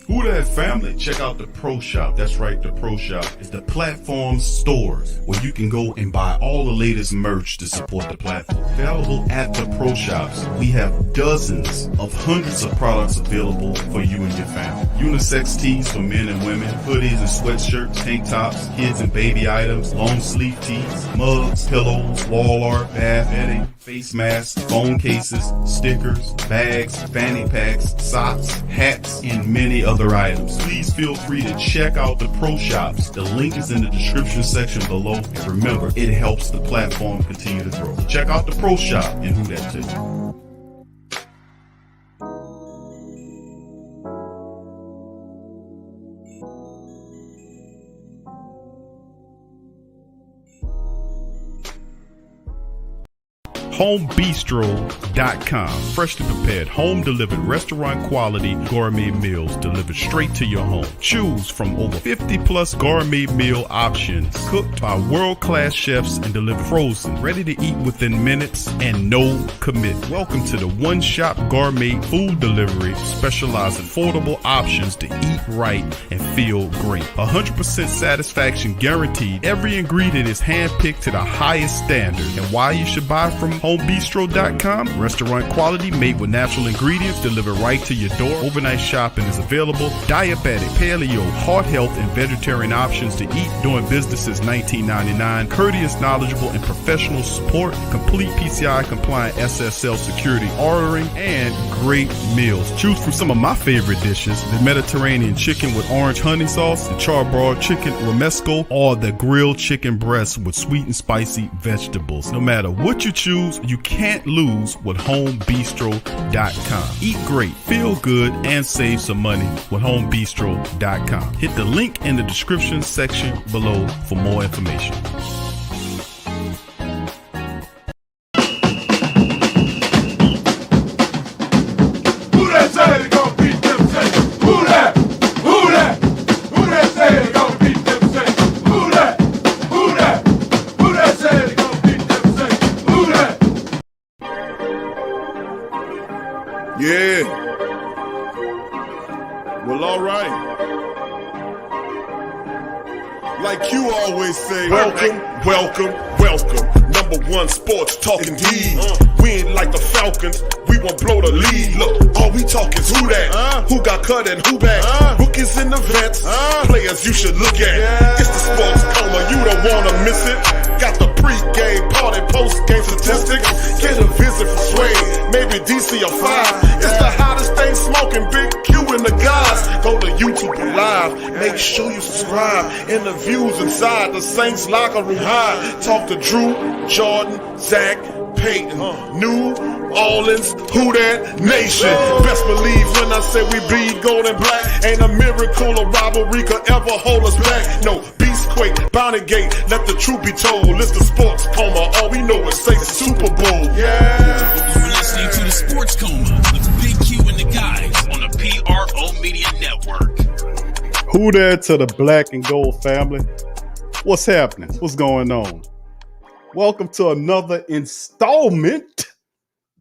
Who that family? Check out the Pro Shop. That's right, the Pro Shop is the platform store where you can go and buy all the latest merch to support the platform. Available at the Pro Shops, we have dozens of hundreds of products available for you and your family. Unisex tees for men and women, hoodies and sweatshirts, tank tops, kids and baby items, long sleeve tees, mugs, pillows, wall art, bath bedding, face masks, phone cases, stickers, bags, fanny packs, socks, hats, and many other items. Please feel free to check out the Pro Shops. The link is in the description section below. And remember, it helps the platform continue to grow. Check out the Pro Shop and who that too. HomeBistro.com. Freshly prepared, home delivered, restaurant quality gourmet meals delivered straight to your home. Choose from over 50 plus gourmet meal options cooked by world-class chefs and delivered frozen, ready to eat within minutes and no commitment. Welcome to the One Shop Gourmet Food Delivery, specializing in affordable options to eat right and feel great. 100% satisfaction guaranteed. Every ingredient is handpicked to the highest standard. And why you should buy from HomeBistro.com? Restaurant quality, made with natural ingredients, delivered right to your door. Overnight shopping is available. Diabetic, paleo, heart health, and vegetarian options to eat. Doing business since 1999. Courteous, knowledgeable, and professional support. Complete PCI compliant SSL security ordering, and great meals. Choose from some of my favorite dishes: the Mediterranean chicken with orange honey sauce, the charbroiled chicken romesco, or the grilled chicken breast with sweet and spicy vegetables. No matter what you choose, you can't lose with HomeBistro.com. Eat great, feel good, and save some money with HomeBistro.com. Hit the link in the description section below for more information. Yeah. Well, all right. Like you always say, welcome, welcome, welcome. Number one sports talking D. We ain't like the Falcons. We won't blow the lead. Look, all we talk is who that, who got cut and who back. Rookies in the vets, players you should look at. It's the sports coma, you don't wanna miss it. Got the pre-game party, post-game statistics. Get a visit from Sway, maybe DC or 5. It's the hottest thing smoking, Big Q and the guys. Go to YouTube Live, make sure you subscribe. Interviews inside the Saints locker room high. Talk to Drew, Jordan, Zach, Peyton, New Orleans, who that nation. Best believe when I say we bleed gold and black. Ain't a miracle or rivalry could ever hold us back. No, Beastquake, Bounty Gate, let the truth be told. It's the sports coma, all we know is say Super Bowl. Yeah. You're listening to the Sports Coma with Big Q and the guys on the PRO Media Network. Who there to the black and gold family? What's happening? What's going on? Welcome to another installment.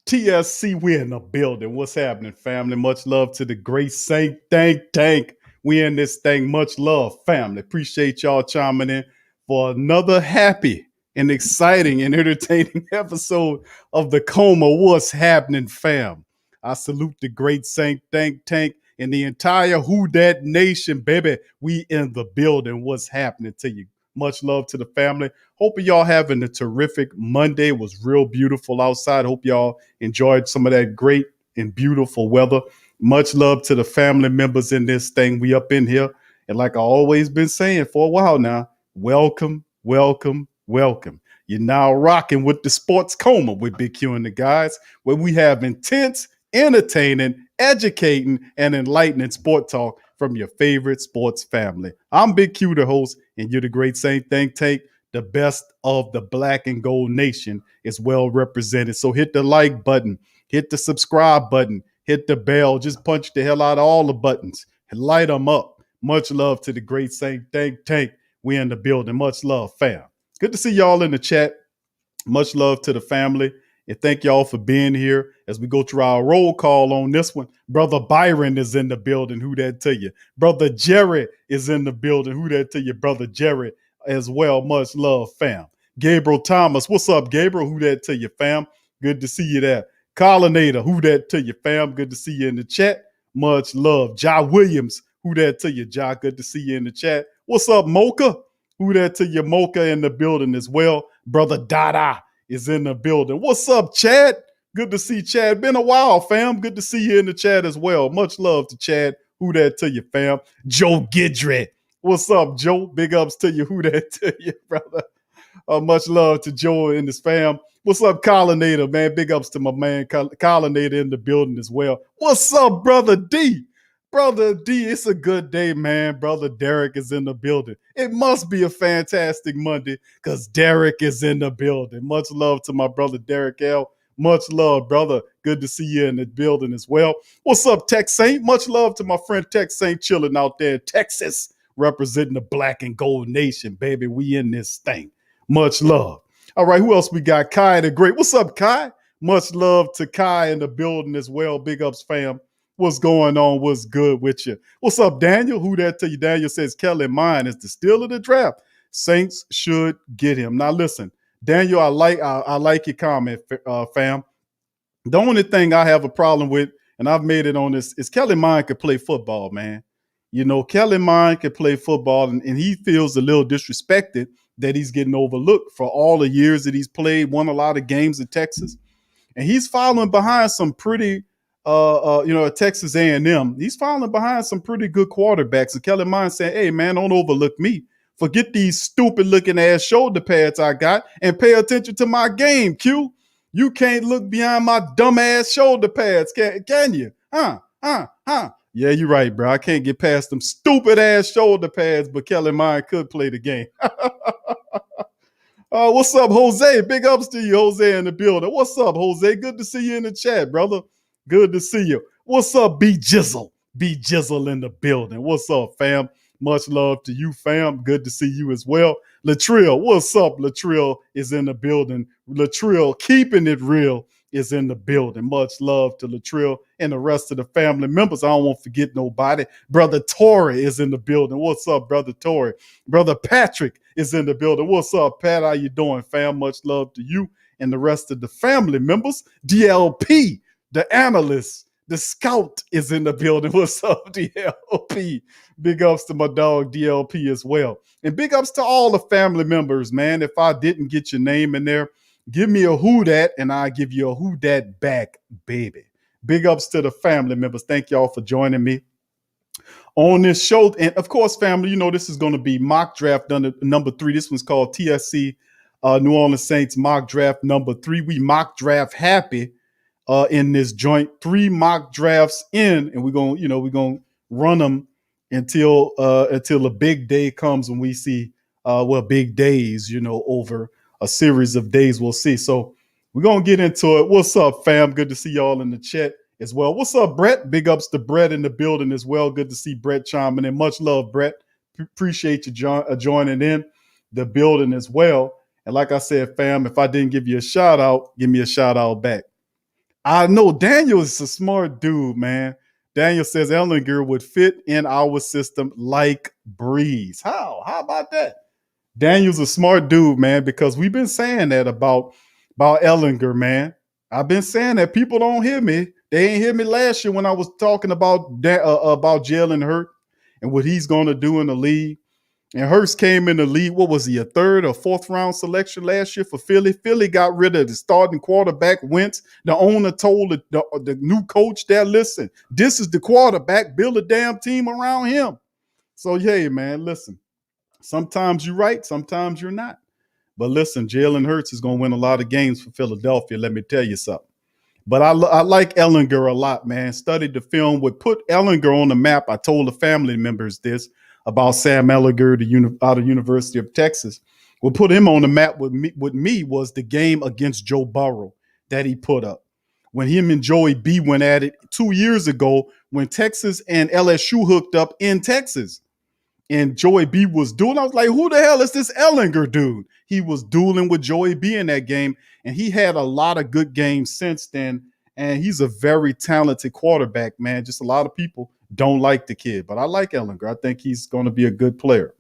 TSC, we're in the building. What's happening, family? Much love to the great Saint Tank. We in this thing. Much love, family. Appreciate y'all chiming in for another happy and exciting and entertaining episode of the Coma. What's happening, fam? I salute the great Saint Tank and the entire Who Dat Nation, baby. We in the building. What's happening to you? Much love to the family. Hope y'all having a terrific Monday. It was real beautiful outside. Hope y'all enjoyed some of that great and beautiful weather. Much love to the family members in this thing. We up in here. And like I always been saying for a while now, welcome, welcome, welcome. You're now rocking with the Sports Coma with Big Q and the guys, where we have intense, entertaining, educating, and enlightening sport talk from your favorite sports family. I'm Big Q, the host, and you're the great Saint Tank. The best of the black and gold nation is well represented. So hit the like button, hit the subscribe button, hit the bell, just punch the hell out of all the buttons and light them up. Much love to the great Saint Tank. We in the building. Much love, fam. Good to see y'all in the chat. Much love to the family And thank y'all for being here as we go through our roll call on this one. Brother Byron is in the building. Who that to you? Brother Jerry is in the building. Who that to you? Brother Jerry as well. Much love, fam. Gabriel Thomas. What's up, Gabriel? Who that to you, fam? Good to see you there. Collinator. Who that to you, fam? Good to see you in the chat. Much love. Ja Williams. Who that to you, Ja? Good to see you in the chat. What's up, Mocha? Who that to you, Mocha in the building as well. Brother Dada is in the building. What's up, Chad? Good to see Chad. Been a while, fam. Good to see you in the chat as well. Much love to Chad. Who that to you, fam? Joe Gidry. What's up, Joe? Big ups to you. Who that to you, brother? Much love to Joe and his fam. What's up, Collinator, man? Big ups to my man, Collinator in the building as well. What's up, Brother D? Brother D, it's a good day, man. Brother Derek is in the building. It must be a fantastic Monday because Derek is in the building. Much love to my brother Derek L. Much love, brother. Good to see you in the building as well. What's up, Tech Saint? Much love to my friend Tech Saint chilling out there in Texas, representing the Black and Gold Nation, baby. We in this thing. Much love. All right, who else we got? Kai the Great. What's up, Kai? Much love to Kai in the building as well. Big ups, fam. What's going on? What's good with you? What's up, Daniel? Who that to you? Daniel says Kellen Mond is the steal of the draft. Saints should get him. Now listen, Daniel, I like your comment, fam. The only thing I have a problem with, and I've made it on this, is Kellen Mond could play football, man. You know, Kellen Mond could play football, and he feels a little disrespected that he's getting overlooked for all the years that he's played, won a lot of games in Texas, and he's following behind some pretty. Texas A&M, he's falling behind some pretty good quarterbacks. And Kellen Mond saying, hey, man, don't overlook me. Forget these stupid looking ass shoulder pads I got and pay attention to my game, Q. You can't look beyond my dumb ass shoulder pads, can you? Huh? Yeah, you're right, bro. I can't get past them stupid ass shoulder pads, but Kellen Mond could play the game. What's up, Jose? Big ups to you, Jose, in the building. What's up, Jose? Good to see you in the chat, brother. Good to see you. What's up, B Jizzle? B Jizzle in the building. What's up, fam? Much love to you, fam. Good to see you as well. Latrell, what's up? Latrell is in the building. Latrell, keeping it real, is in the building. Much love to Latrell and the rest of the family members. I don't want to forget nobody. Brother Torrey is in the building. What's up, Brother Torrey? Brother Patrick is in the building. What's up, Pat? How you doing, fam? Much love to you and the rest of the family members. DLP, the analyst, the scout is in the building. What's up, DLP? Big ups to my dog, DLP, as well. And big ups to all the family members, man. If I didn't get your name in there, give me a who dat, and I'll give you a who dat back, baby. Big ups to the family members. Thank y'all for joining me on this show. And of course, family, you know, this is going to be mock draft number 3. This one's called TSC New Orleans Saints mock draft number 3. We mock draft happy. In this joint, 3 mock drafts in, and we're gonna run them until a big day comes when we see big days, over a series of days we'll see. So we're gonna get into it. What's up, fam? Good to see y'all in the chat as well. What's up, Brett? Big ups to Brett in the building as well. Good to see Brett chiming in. Much love, Brett. Appreciate you joining in the building as well. And like I said, fam, if I didn't give you a shout out, give me a shout out back. I know Daniel is a smart dude, man. Daniel says Ellinger would fit in our system like Breeze. How about that? Daniel's a smart dude, man, because we've been saying that about Ellinger, man. I've been saying that. People don't hear me. They ain't hear me last year when I was talking about Jalen Hurts and what he's going to do in the league. And Hurts came in the league, what was he, a 3rd or 4th round selection last year for Philly? Philly got rid of the starting quarterback, Wentz. The owner told the new coach there, listen, this is the quarterback, build a damn team around him. So, yeah, man, listen, sometimes you're right, sometimes you're not. But listen, Jalen Hurts is going to win a lot of games for Philadelphia, let me tell you something. But I like Ellinger a lot, man. Studied the film, would put Ellinger on the map. I told the family members this about Sam Ellinger, out of University of Texas. What put him on the map with me was the game against Joe Burrow that he put up. When him and Joey B went at it 2 years ago when Texas and LSU hooked up in Texas. and Joey B was dueling. I was like, who the hell is this Ellinger dude? He was dueling with Joey B in that game, and he had a lot of good games since then. And he's a very talented quarterback, man. Just a lot of people don't like the kid, but I like Ellinger. I think he's going to be a good player.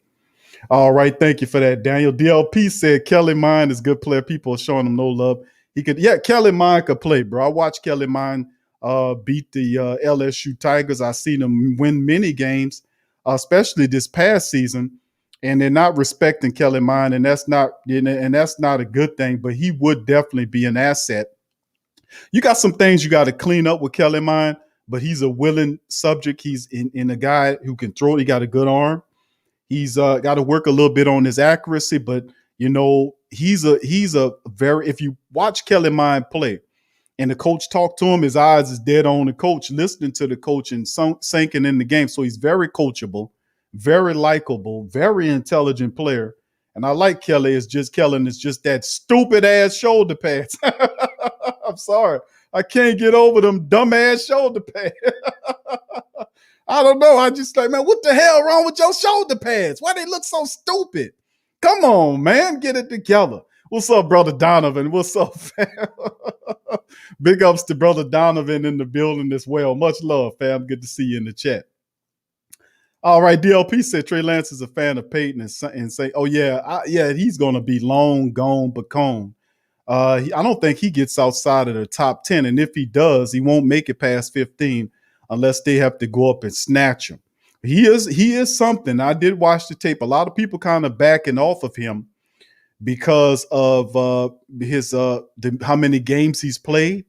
All right, thank you for that, Daniel. DLP said Kelly Mine is a good player. People are showing him no love. Kelly Mine could play, bro. I watched Kelly Mine beat the LSU Tigers. I seen him win many games, especially this past season, and they're not respecting Kelly Mine, and that's not a good thing. But he would definitely be an asset. You got some things you got to clean up with Kelly Mine, but he's a willing subject. He's in a guy who can throw. He got a good arm. He's got to work a little bit on his accuracy, but he's a very. If you watch Kelly Mine play, and the coach talked to him, his eyes is dead on the coach, listening to the coach and sinking in the game. So he's very coachable, very likable, very intelligent player. And I like Kelly. It's just that stupid ass shoulder pads. I'm sorry. I can't get over them dumb ass shoulder pads. I don't know. I just like, man, what the hell wrong with your shoulder pads? Why they look so stupid? Come on, man. Get it together. What's up, Brother Donovan? What's up, fam? Big ups to Brother Donovan in the building as well. Much love, fam. Good to see you in the chat. All right, DLP said Trey Lance is a fan of Peyton and say, oh, yeah, he's going to be long gone, becone. I don't think he gets outside of the top 10. And if he does, he won't make it past 15 unless they have to go up and snatch him. He is something. I did watch the tape. A lot of people kind of backing off of him because of how many games he's played.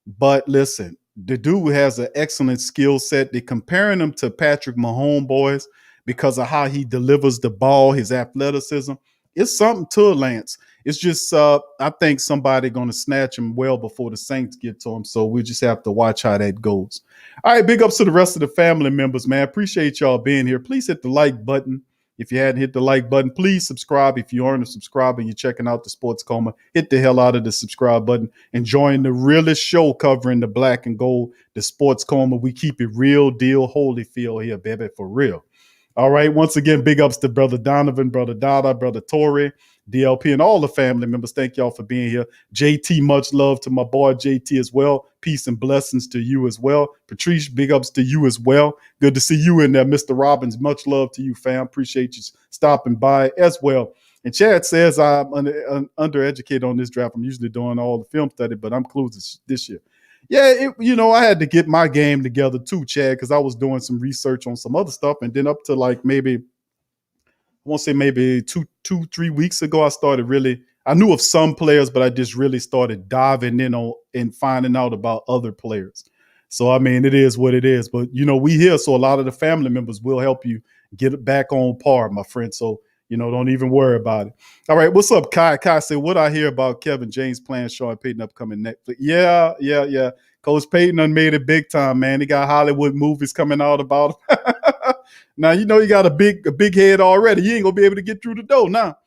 But listen, the dude has an excellent skill set. They're comparing him to Patrick Mahomes, boys, because of how he delivers the ball, his athleticism. It's something to Lance. It's just I think somebody going to snatch him well before the Saints get to him. So we just have to watch how that goes. All right, big ups to the rest of the family members, man. Appreciate y'all being here. Please hit the like button. If you hadn't hit the like button, please subscribe. If you aren't a subscriber and you're checking out the Sports Coma, hit the hell out of the subscribe button and join the realest show covering the black and gold, the Sports Coma. We keep it real deal, Holyfield here, baby, for real. All right, once again, big ups to Brother Donovan, Brother Dada, Brother Torrey, DLP, and all the family members. Thank y'all for being here. JT, much love to my boy JT as well. Peace and blessings to you as well. Patrice, big ups to you as well. Good to see you in there, Mr. Robbins. Much love to you, fam. Appreciate you stopping by as well. And Chad says I'm undereducated on this draft. I'm usually doing all the film study, but I'm close this year. Yeah, I had to get my game together too, Chad, because I was doing some research on some other stuff. And then up to like maybe 2-3 weeks ago, I knew of some players, but I just really started diving in on and finding out about other players. So, I mean, it is what it is. But, we here, so a lot of the family members will help you get it back on par, my friend. So, don't even worry about it. All right, what's up, Kai? Kai said, what I hear about Kevin James playing Sean Payton upcoming Netflix? Yeah. Coach Payton done made it big time, man. He got Hollywood movies coming out about him. Now, he got a big head already. He ain't going to be able to get through the door now.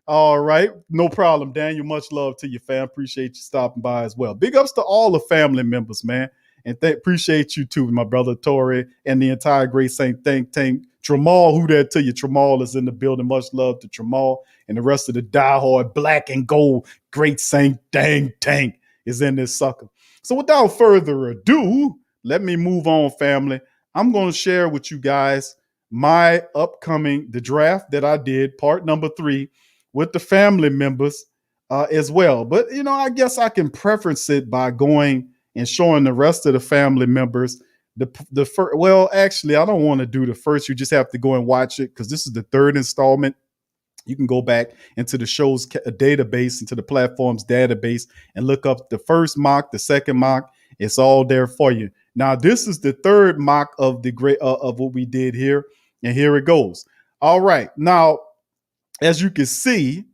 All right. No problem, Daniel. Much love to you, fam. Appreciate you stopping by as well. Big ups to all the family members, man. And appreciate you too, my brother Torrey and the entire Great Saint think tank. Tramal, who that to you? Tramal is in the building. Much love to Tramal and the rest of the diehard black and gold Great Saint tank is in this sucker. So without further ado, let me move on, family. I'm going to share with you guys my the draft that I did, part number 3, with the family members as well. But, I guess I can preference it by going and showing the rest of the family members the first. Well, actually, I don't want to do the first. You just have to go and watch it because this is the 3rd installment. You can go back into the show's database, into the platform's database, and look up the first mock, the second mock. It's all there for you. Now, this is the 3rd mock of of what we did here, and here it goes. All right. Now, as you can see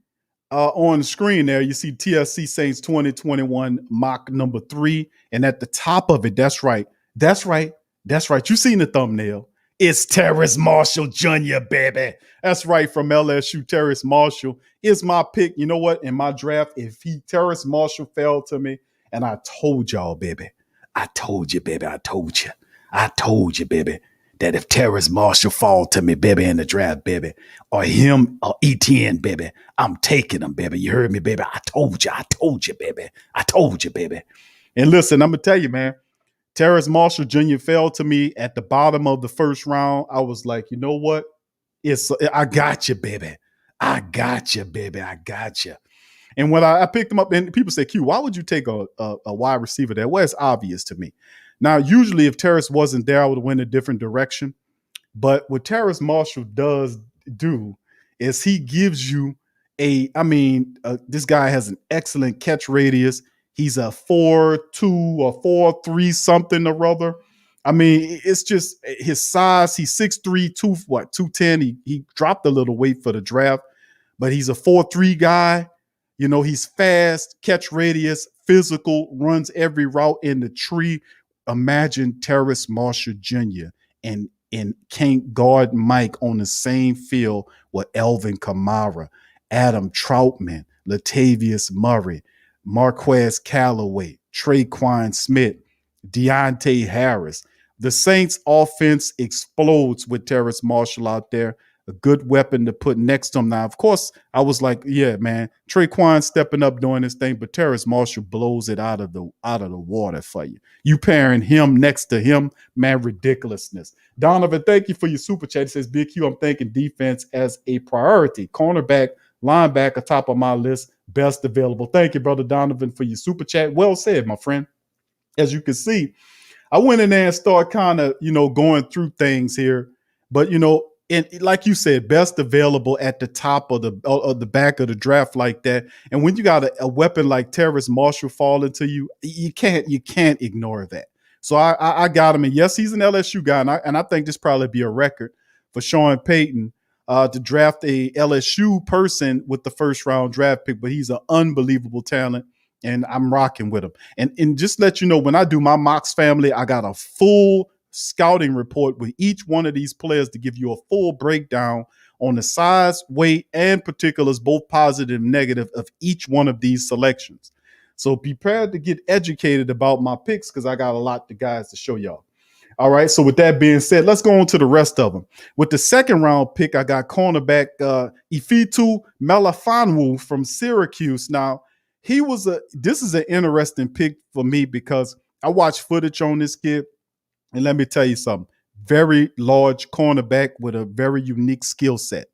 on the screen there, you see TSC Saints 2021 mock number 3, and at the top of it, that's right. You seen the thumbnail. It's Terrace Marshall Jr., baby. That's right, from LSU. Terrace Marshall is my pick. You know what? In my draft, if Terrace Marshall fell to me, and I told y'all, baby. I told you, baby. that if Terrace Marshall fall to me, baby, in the draft, baby, or him or ETN, baby, I'm taking him, baby. You heard me, baby. I told you, baby. I told you, baby. And listen, I'm going to tell you, man, Terrace Marshall Jr. fell to me at the bottom of the first round. I was like, you know what? I got you, baby. I got you, baby. I got you. And when I picked him up, and people say, Q, why would you take a wide receiver there? Well, it's obvious to me. Now, usually if Terrace wasn't there, I would have went a different direction. But what Terrace Marshall does do is he gives you this guy has an excellent catch radius. He's a 4.2 or 4.3 something or other. I mean, it's just his size. He's 6'3", 210. He dropped a little weight for the draft, but he's a 4.3 guy. You know, he's fast, catch radius, physical, runs every route in the tree. Imagine Terrace Marshall Jr. and can't guard Mike on the same field with Elvin Kamara, Adam Troutman, Latavius Murray, Marquez Callaway, Traquan Smith, Deontay Harris. The Saints offense explodes with Terrace Marshall out there. A good weapon to put next to him. Now, of course, I was like, yeah, man, Traquan stepping up doing this thing, but Terrace Marshall blows it out of the water for you. You pairing him next to him, man, ridiculousness. Donovan, thank you for your super chat. It says, Big Q, I'm thinking defense as a priority. Cornerback, linebacker, top of my list, best available. Thank you, brother Donovan, for your super chat. Well said, my friend. As you can see, I went in there and started kind of, going through things here, but, and like you said, best available at the top of the back of the draft like that. And when you got a weapon like Terrace Marshall falling to you, you can't ignore that. So I got him, and yes, he's an LSU guy, and I think this probably be a record for Sean Payton to draft a LSU person with the first round draft pick. But he's an unbelievable talent, and I'm rocking with him. And just let you know, when I do my Mox family, I got a full scouting report with each one of these players to give you a full breakdown on the size, weight, and particulars, both positive and negative, of each one of these selections. So be prepared to get educated about my picks, because I got a lot of guys to show y'all. All right, so with that being said, let's go on to the rest of them. With the second round pick, I got cornerback Ifeatu Melifonwu from Syracuse. Now, this is an interesting pick for me because I watched footage on this kid. And let me tell you something, very large cornerback with a very unique skill set.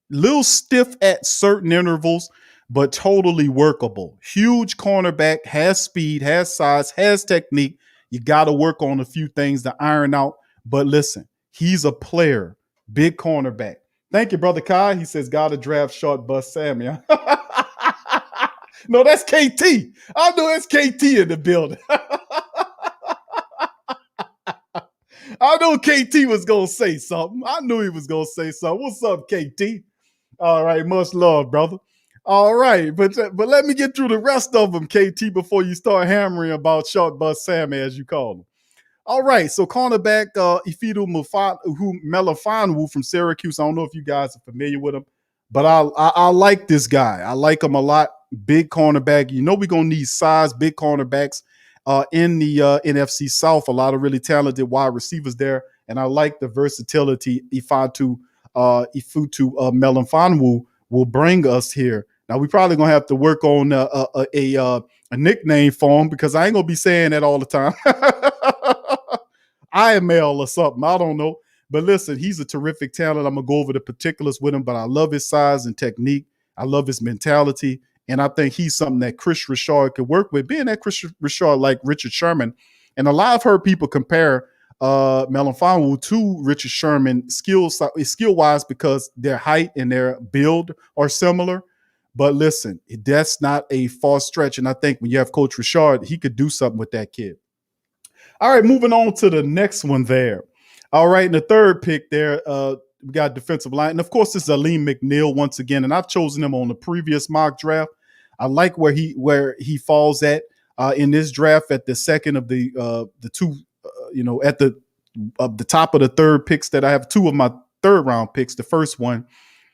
Little stiff at certain intervals, but totally workable. Huge cornerback, has speed, has size, has technique. You got to work on a few things to iron out. But listen, he's a player, big cornerback. Thank you, Brother Kai. He says, got to draft short bus Sammy. No, that's KT. I know it's KT in the building. I know KT was going to say something. I knew he was going to say something. What's up, KT? All right, much love, brother. All right, but let me get through the rest of them, KT, before you start hammering about short bus Sammy, as you call him. All right, so cornerback Ifeatu Melifonwu from Syracuse. I don't know if you guys are familiar with him, but I like this guy. I like him a lot. Big cornerback. You know we're going to need size, big cornerbacks. In the NFC South, a lot of really talented wide receivers there, and I like the versatility Ifeatu Melifonwu will bring us here. Now we probably gonna have to work on a nickname for him, because I ain't gonna be saying that all the time. IML or something, I don't know. But listen, he's a terrific talent. I'm gonna go over the particulars with him, but I love his size and technique. I love his mentality. And I think he's something that Chris Richard could work with, being that Chris Richard like Richard Sherman. And a lot of heard people compare Melifonwu to Richard Sherman skill-wise because their height and their build are similar. But listen, that's not a far stretch. And I think when you have Coach Richard, he could do something with that kid. All right, moving on to the next one there. All right, and the third pick there, we got defensive line. And, of course, it's Aleem McNeil once again. And I've chosen him on the previous mock draft. I like where he falls at in this draft at the second of the two, at the top of the third picks that I have. Two of my third round picks. The first one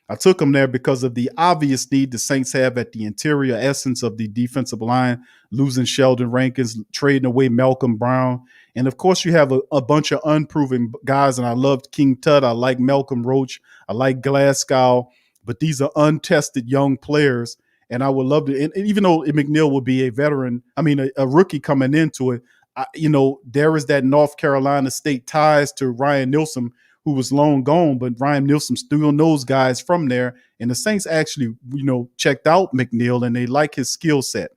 I took him there because of the obvious need the Saints have at the interior essence of the defensive line, losing Sheldon Rankins, trading away Malcolm Brown. And of course, you have a bunch of unproven guys. And I loved King Tut. I like Malcolm Roach. I like Glasgow. But these are untested young players. And I would love to, and even though McNeil would be a veteran, I mean, a rookie coming into it, there is that North Carolina State ties to Ryan Nielsen, who was long gone, but Ryan Nielsen still knows guys from there. And the Saints actually, checked out McNeil and they like his skill set.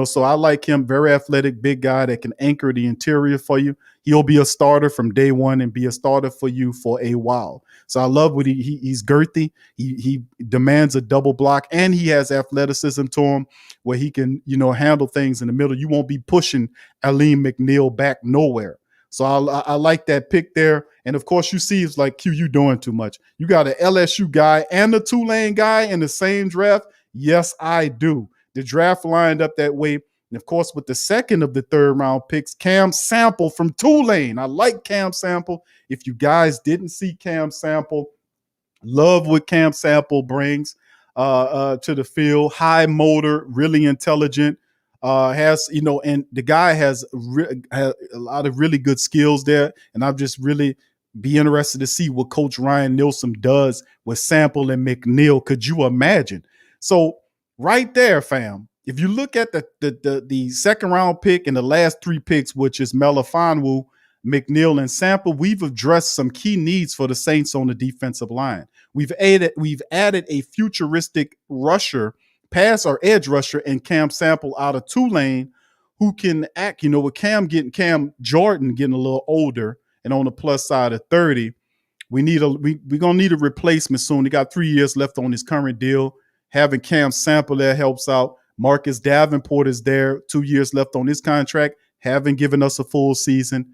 So I like him, very athletic, big guy that can anchor the interior for you. He'll be a starter from day one and be a starter for you for a while. So I love what he's girthy. He demands a double block and he has athleticism to him where he can, handle things in the middle. You won't be pushing Aleem McNeil back nowhere. So I like that pick there. And of course, you see, it's like, Q, you doing too much. You got an LSU guy and a Tulane guy in the same draft. Yes, I do. The draft lined up that way. And of course, with the second of the third round picks, Cam Sample from Tulane. I like Cam Sample. If you guys didn't see Cam Sample, love what Cam Sample brings to the field. High motor, really intelligent. And the guy has a lot of really good skills there. And I'm just really be interested to see what Coach Ryan Nielsen does with Sample and McNeil. Could you imagine? So right there, fam, if you look at the second round pick and the last three picks, which is Melifonwu, McNeil, and Sample, we've addressed some key needs for the Saints on the defensive line. We've added a futuristic rusher, pass or edge rusher, and Cam Sample out of Tulane, who can act, with Cam Jordan getting a little older and on the plus side of 30. We're gonna need a replacement soon. He got 3 years left on his current deal. Having Cam Sample there helps out. Marcus Davenport is there, 2 years left on his contract, haven't given us a full season.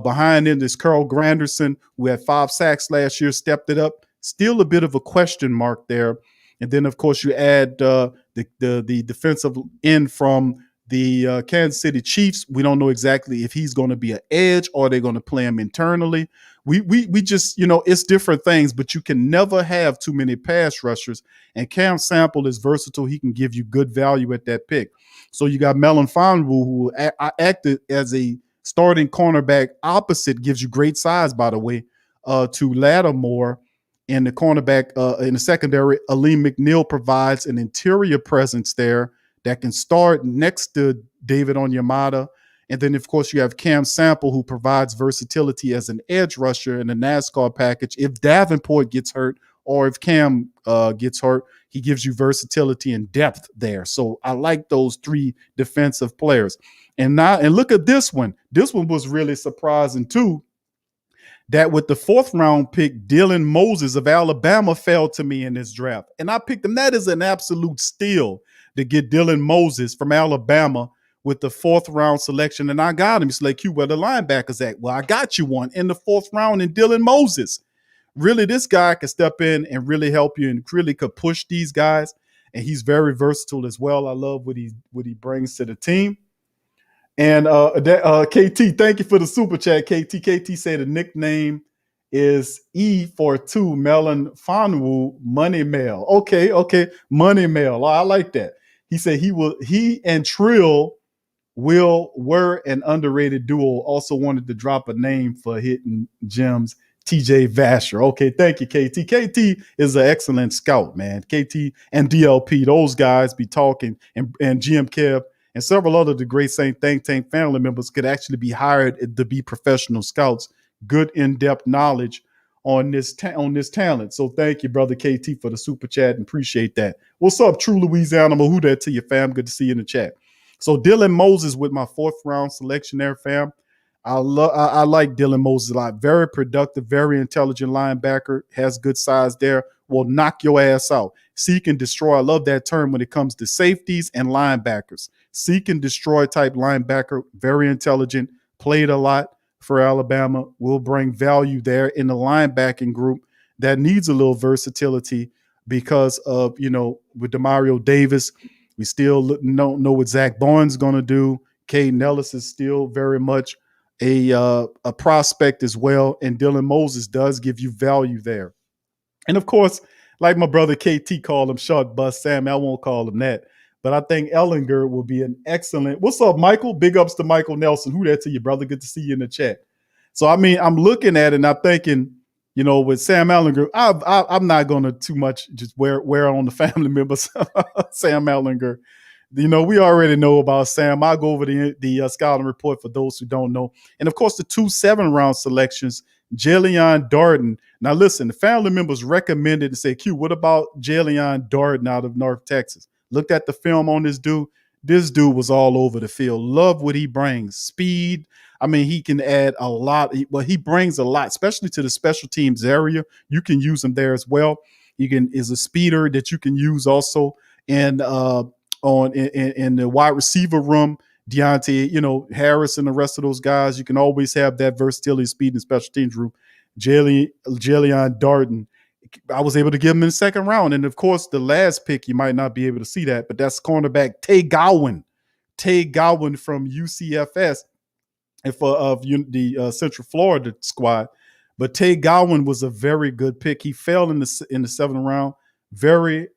Behind him is Carl Granderson, who had 5 sacks last year, stepped it up. Still a bit of a question mark there. And then, of course, you add the defensive end from the Kansas City Chiefs. We don't know exactly if he's going to be an edge or they're going to play him internally. We just, it's different things, but you can never have too many pass rushers. And Cam Sample is versatile. He can give you good value at that pick. So you got Melifonwu, who acted as a starting cornerback opposite, gives you great size, by the way, to Lattimore. And the cornerback in the secondary, Aleem McNeil provides an interior presence there that can start next to David Onyemata. And then, of course, you have Cam Sample, who provides versatility as an edge rusher in the NASCAR package. If Davenport gets hurt or if Cam gets hurt, he gives you versatility and depth there. So I like those three defensive players. And look at this one. This one was really surprising, too. That with the fourth round pick, Dylan Moses of Alabama fell to me in this draft. And I picked him. That is an absolute steal to get Dylan Moses from Alabama with the fourth round selection. And I got him. He's like, Q, where the linebackers at? Well, I got you one in the fourth round in Dylan Moses. Really, this guy could step in and really help you and really could push these guys. And he's very versatile as well. I love what he brings to the team. And KT, thank you for the super chat. KT said the nickname is E42 Melifonwu Money Mail. Okay, Money Mail. I like that. He said he and Trill were an underrated duo. Also wanted to drop a name for hitting gems. TJ Vasher. Okay, thank you, KT. KT is an excellent scout, man. KT and DLP, those guys be talking, and GM Kev and several other the great Saint Think Tank family members could actually be hired to be professional scouts. Good in-depth knowledge on this talent. So thank you, brother KT, for the super chat and appreciate that. What's up, True Louisiana? Who that to you, fam? Good to see you in the chat. So Dylan Moses with my fourth round selection there, fam. I like Dylan Moses a lot. Very productive, very intelligent linebacker. Has good size there. Will knock your ass out. Seek and destroy. I love that term when it comes to safeties and linebackers. Seek and destroy type linebacker. Very intelligent. Played a lot for Alabama. Will bring value there in the linebacking group that needs a little versatility because of, with Demario Davis, we still don't know what Zach Bowen's going to do. Caden Ellis is still very much a prospect as well. And Dylan Moses does give you value there. And of course, like my brother KT called him short bus Sam. I won't call him that. But I think Ellinger will be an excellent. What's up, Michael? Big ups to Michael Nelson. Who that to you, brother? Good to see you in the chat. So I mean, I'm looking at it and I'm thinking, with Sam Ellinger, I'm not going to too much just wear on the family members. Sam Ellinger. We already know about Sam. I'll go over the scouting report for those who don't know. And of course, the 2 7-round selections, Jalen Darden. Now, listen, the family members recommended and said, Q, what about Jalen Darden out of North Texas? Looked at the film on this dude. This dude was all over the field. Love what he brings. Speed. I mean, he can add a lot. Well, he brings a lot, especially to the special teams area. You can use him there as well. Is a speeder that you can use also. And in the wide receiver room, Deontay, Harris and the rest of those guys, you can always have that versatility, speed, in the special teams room. Jalen Darden, I was able to give him in the second round. And of course, the last pick, you might not be able to see that, but that's cornerback Tay Gowan from UCFS and of the Central Florida squad. But Tay Gowan was a very good pick. He fell in the 7th round. Very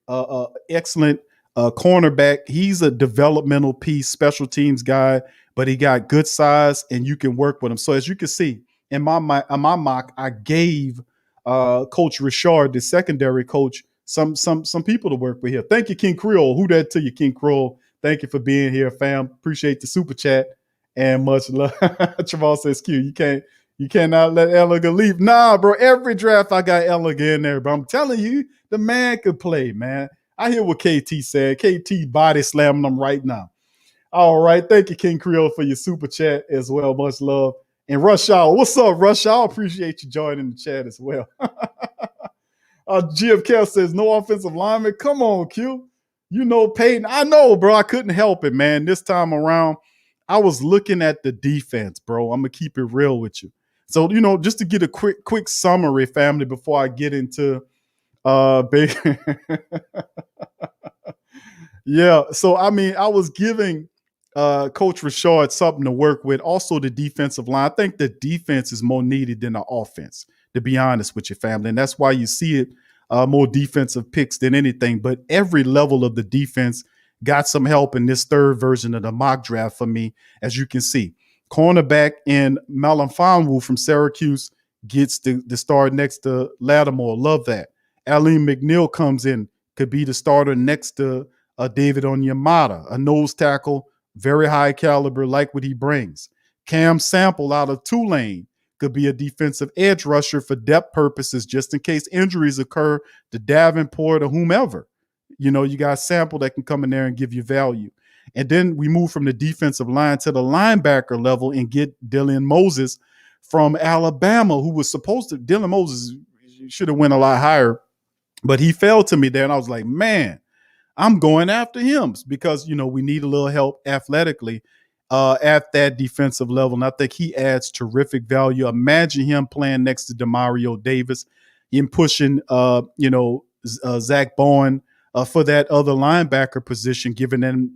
excellent cornerback. He's a developmental piece, special teams guy, but he got good size and you can work with him. So as you can see in my mock, I gave Coach Richard, the secondary coach, some people to work with here. Thank you, King Creole. Who that to you, King Creole? Thank you for being here, fam. Appreciate the super chat and much love. Traval says, Q, you cannot let Ellinger leave. Nah, bro. Every draft I got Ellinger in there, but I'm telling you, the man could play, man. I hear what KT said. KT body slamming them right now. All right. Thank you, King Creole, for your super chat as well. Much love. And Rush Hour. What's up, Rush Hour? Appreciate you joining the chat as well. GFK says, no offensive lineman. Come on, Q. Peyton. I know, bro. I couldn't help it, man. This time around, I was looking at the defense, bro. I'm going to keep it real with you. So, just to get a quick summary, family, before I get into yeah. So, I mean, I was giving Coach Richard something to work with. Also, the defensive line. I think the defense is more needed than the offense, to be honest with your family. And that's why you see it more defensive picks than anything. But every level of the defense got some help in this third version of the mock draft for me, as you can see. Cornerback in Malanfanwu from Syracuse gets the start next to Lattimore. Love that. Alim McNeil comes in, could be the starter next to David Onyemata, a nose tackle, very high caliber, like what he brings. Cam Sample out of Tulane could be a defensive edge rusher for depth purposes, just in case injuries occur to Davenport or whomever. You got Sample that can come in there and give you value. And then we move from the defensive line to the linebacker level and get Dylan Moses from Alabama, who was supposed to – Dylan Moses should have went a lot higher, but he fell to me there. And I was like, man, I'm going after him because, we need a little help athletically at that defensive level. And I think he adds terrific value. Imagine him playing next to Demario Davis, him pushing, Zach Bowen for that other linebacker position, giving them,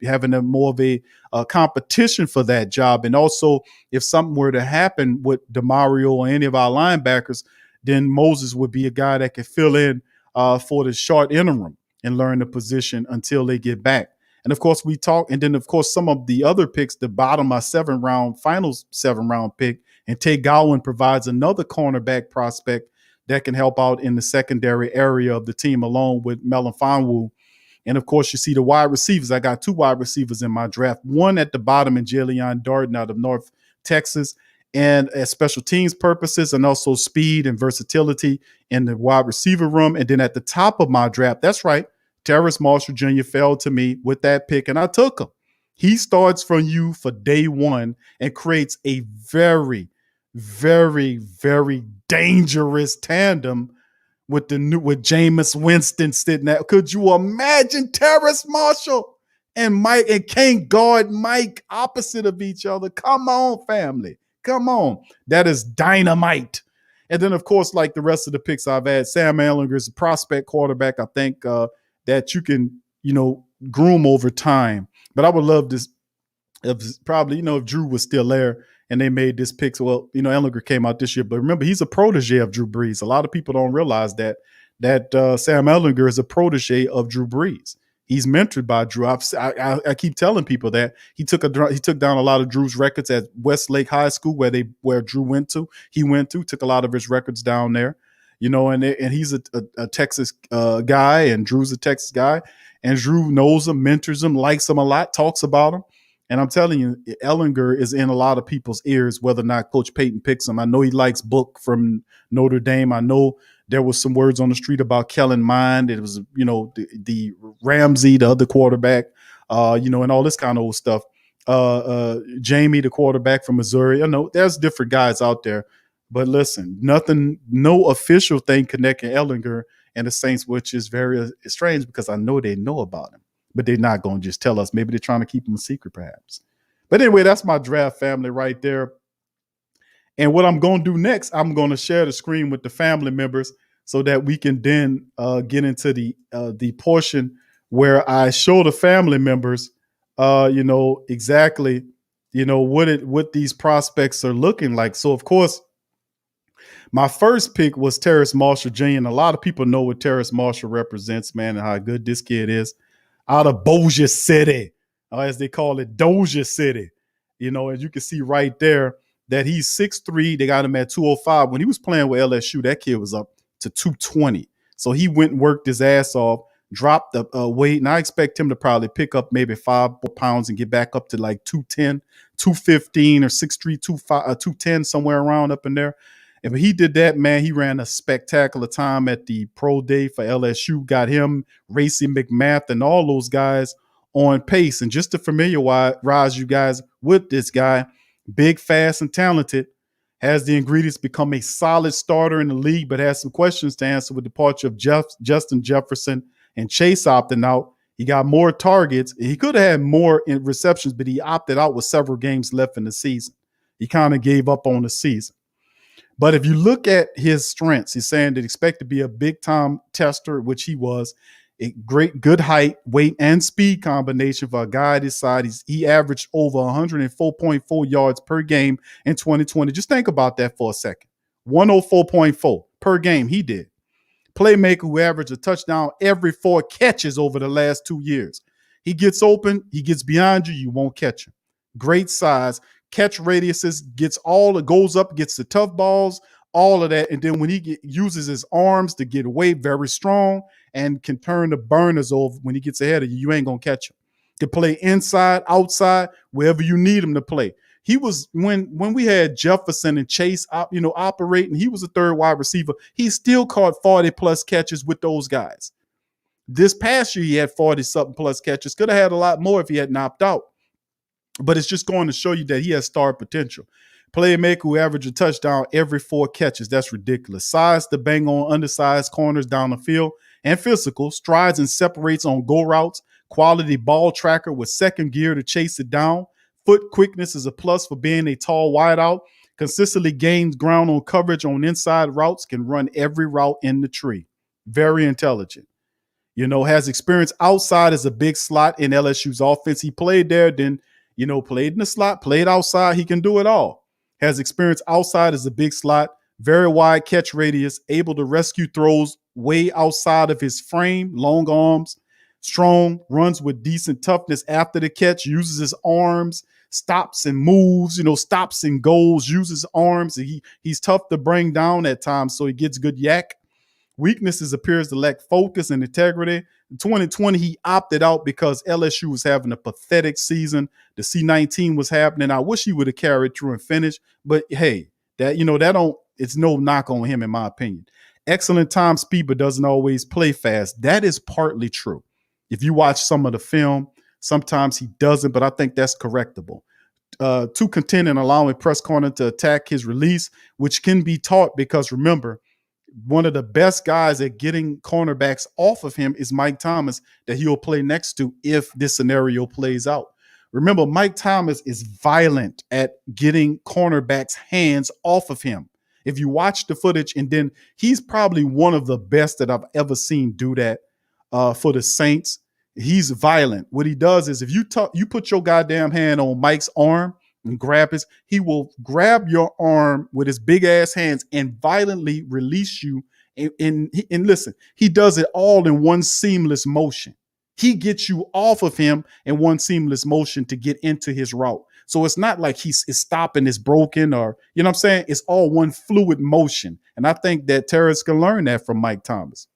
having a more of a competition for that job. And also, if something were to happen with Demario or any of our linebackers, then Moses would be a guy that could fill in for the short interim and learn the position until they get back. And of course, we talk, and then of course, some of the other picks, the bottom of final 7-round pick, and Tay Gowan provides another cornerback prospect that can help out in the secondary area of the team, along with Malanfanwu. And of course, you see the wide receivers. I got 2 wide receivers in my draft. One at the bottom in Jalen Darden out of North Texas, and as special teams purposes, and also speed and versatility in the wide receiver room. And then at the top of my draft, that's right, Terrace Marshall Jr. fell to me with that pick, and I took him. He starts from you for day one and creates a very, very, very dangerous tandem with Jameis Winston sitting there. Could you imagine Terrace Marshall and Mike and can't guard Mike opposite of each other? Come on, family. Come on. That is dynamite. And then, of course, like the rest of the picks I've had, Sam Ehlinger is a prospect quarterback, I think, that you can, groom over time. But I would love this if Drew was still there and they made this pick. So, Ehlinger came out this year. But remember, he's a protege of Drew Brees. A lot of people don't realize that. that Sam Ellinger is a protege of Drew Brees. He's mentored by Drew. I keep telling people that he took down a lot of Drew's records at Westlake High School, where Drew went to. He went to took a lot of his records down there, and he's a Texas guy, and Drew's a Texas guy, and Drew knows him, mentors him, likes him a lot, talks about him. And I'm telling you, Ellinger is in a lot of people's ears, whether or not Coach Payton picks him. I know he likes Book from Notre Dame. I know there was some words on the street about Kellen Mond. It was, the Ramsey, the other quarterback, and all this kind of old stuff. Jamie, the quarterback from Missouri. I know there's different guys out there. But listen, no official thing connecting Ellinger and the Saints, which is very strange because I know they know about him. But they're not going to just tell us. Maybe they're trying to keep him a secret, perhaps. But anyway, that's my draft family right there. And what I'm going to do next, I'm going to share the screen with the family members so that we can then get into the portion where I show the family members, exactly, what these prospects are looking like. So, of course, my first pick was Terrace Marshall Jr. And a lot of people know what Terrace Marshall represents, man, and how good this kid is. Out of Bossier City, as they call it, Dozier City. As you can see right there that he's 6'3". They got him at 205. When he was playing with LSU, that kid was up to 220. So he went and worked his ass off, dropped the weight, and I expect him to probably pick up maybe 5 pounds and get back up to like 210, 215 or 6'3", 210, somewhere around up in there. If he did that, man, he ran a spectacular time at the pro day for LSU, got him, Racy McMath, and all those guys on pace. And just to familiarize you guys with this guy, big, fast, and talented, has the ingredients to become a solid starter in the league, but has some questions to answer with the departure of Justin Jefferson and Chase opting out. He got more targets. He could have had more in receptions, but he opted out with several games left in the season. He kind of gave up on the season. But if you look at his strengths, he's saying that expect to be a big-time tester, which he was. A good height, weight, and speed combination for a guy this size. He averaged over 104.4 yards per game in 2020. Just think about that for a second. 104.4 per game he did. Playmaker who averaged a touchdown every 4 catches over the last 2 years. He gets open, he gets behind you, you won't catch him. Great size. Catch radiuses, goes up, gets the tough balls, all of that. And then when he uses his arms to get away, very strong, and can turn the burners over when he gets ahead of you, you ain't going to catch him. Can play inside, outside, wherever you need him to play. He was, when we had Jefferson and Chase operating, he was a third wide receiver. He still caught 40-plus catches with those guys. This past year, he had 40-something-plus catches. Could have had a lot more if he hadn't opted out. But it's just going to show you that he has star potential. Playmaker who averaged a touchdown every 4 catches. That's ridiculous. Size to bang on undersized corners down the field. And physical. Strides and separates on go routes. Quality ball tracker with second gear to chase it down. Foot quickness is a plus for being a tall wideout. Consistently gains ground on coverage on inside routes. Can run every route in the tree. Very intelligent. Has experience outside as a big slot in LSU's offense. He played there, then played in the slot, played outside. He can do it all. Has experience outside as a big slot, very wide catch radius, able to rescue throws way outside of his frame, long arms, strong, runs with decent toughness after the catch, uses his arms, stops and moves, stops and goes, uses arms. He's tough to bring down at times, so he gets good yak. Weaknesses appears to lack focus and integrity. In 2020, he opted out because LSU was having a pathetic season. The C-19 was happening. I wish he would have carried through and finished. But hey, it's no knock on him, in my opinion. Excellent time speed, but doesn't always play fast. That is partly true. If you watch some of the film, sometimes he doesn't, but I think that's correctable. Too content in allowing press corner to attack his release, which can be taught because remember, one of the best guys at getting cornerbacks off of him is Mike Thomas, that he'll play next to if this scenario plays out. Remember, Mike Thomas is violent at getting cornerbacks' hands off of him. If you watch the footage, and then he's probably one of the best that I've ever seen do that for the Saints. He's violent. What he does is if you put your goddamn hand on Mike's arm and he will grab your arm with his big ass hands and violently release you And listen, he does it all in one seamless motion. He gets you off of him in one seamless motion to get into his route. So it's not like he's stopping, it's broken, or you know what I'm saying? It's all one fluid motion. And I think that Terrence can learn that from Mike Thomas.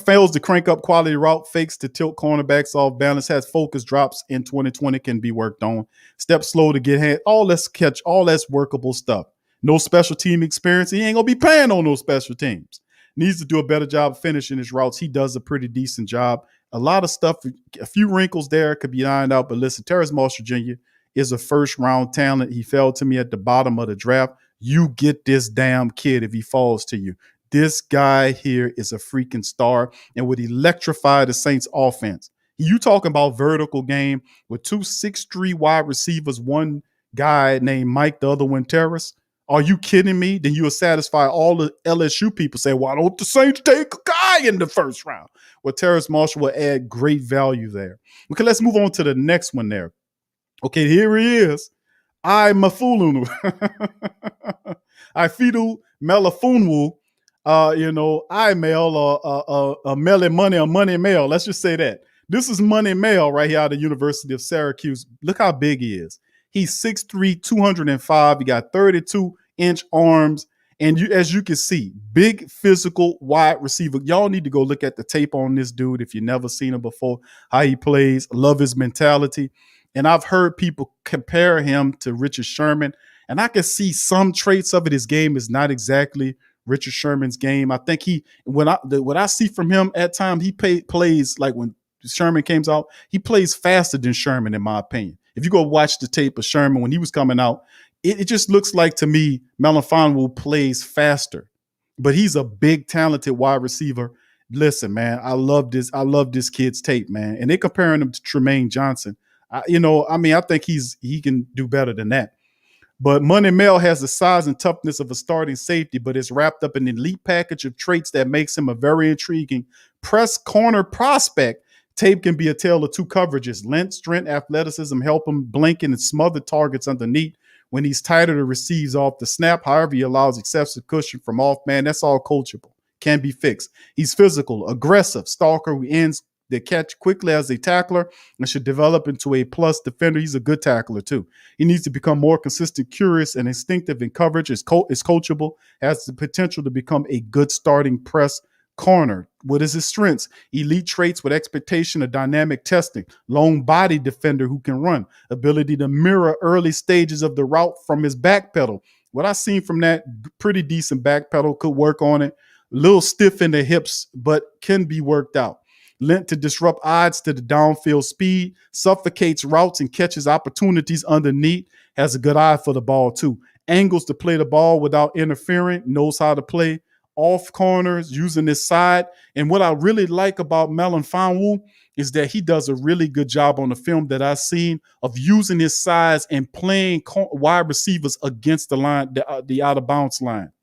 Fails to crank up quality route fakes to tilt cornerbacks off balance, has focus drops in 2020, can be worked on. Step slow to get hand. All that's workable stuff. No special team experience. He ain't gonna be playing on those special teams. Needs to do a better job of finishing his routes. He does a pretty decent job. A lot of stuff, a few wrinkles there could be ironed out. But listen, Terrence Marshall Jr. is a first round talent. He fell to me at the bottom of the draft. You get this damn kid if he falls to you. This guy here is a freaking star and would electrify the Saints offense. You talking about vertical game with 2 6'3" wide receivers, one guy named Mike, the other one Terrace. Are you kidding me? Then you'll satisfy all the LSU people say, why don't the Saints take a guy in the first round? Well, Terrace Marshall will add great value there. Okay, let's move on to the next one there. Okay, here he is. I Mafulunu. I Fidu Melafunwu. I mail a Melly Money or Money Mail. Let's just say that. This is Money Mail right here out of the University of Syracuse. Look how big he is. He's 6'3", 205. He got 32-inch arms. And as you can see, big physical wide receiver. Y'all need to go look at the tape on this dude if you've never seen him before, how he plays. Love his mentality. And I've heard people compare him to Richard Sherman. And I can see some traits of it. His game is not exactly Richard Sherman's game. I think what I see from him at times, he plays like when Sherman came out, he plays faster than Sherman, in my opinion. If you go watch the tape of Sherman when he was coming out, it just looks like to me Melafonwu plays faster. But he's a big, talented wide receiver. Listen, man, I love this kid's tape, man. And they're comparing him to Tremaine Johnson. I think he can do better than that. But Money Mail has the size and toughness of a starting safety, but it's wrapped up in an elite package of traits that makes him a very intriguing press corner prospect. Tape can be a tale of two coverages. Length, strength, athleticism help him blink and smother targets underneath. When he's tighter, to receives off the snap. However, he allows excessive cushion from off man. That's all coachable. Can be fixed. He's physical, aggressive, stalker who ends the catch quickly as a tackler and should develop into a plus defender. He's a good tackler too. He needs to become more consistent, curious, and instinctive in coverage. Is coachable, has the potential to become a good starting press corner. What is his strengths? Elite traits with expectation of dynamic testing. Long body defender who can run. Ability to mirror early stages of the route from his back pedal. What I've seen from that, pretty decent back pedal, could work on it. A little stiff in the hips, but can be worked out. Lent to disrupt odds to the downfield speed, suffocates routes and catches opportunities underneath, has a good eye for the ball too. Angles to play the ball without interfering, knows how to play off corners, using his side. And what I really like about Melafonwu is that he does a really good job on the film that I've seen of using his size and playing wide receivers against the line, the out of bounds line.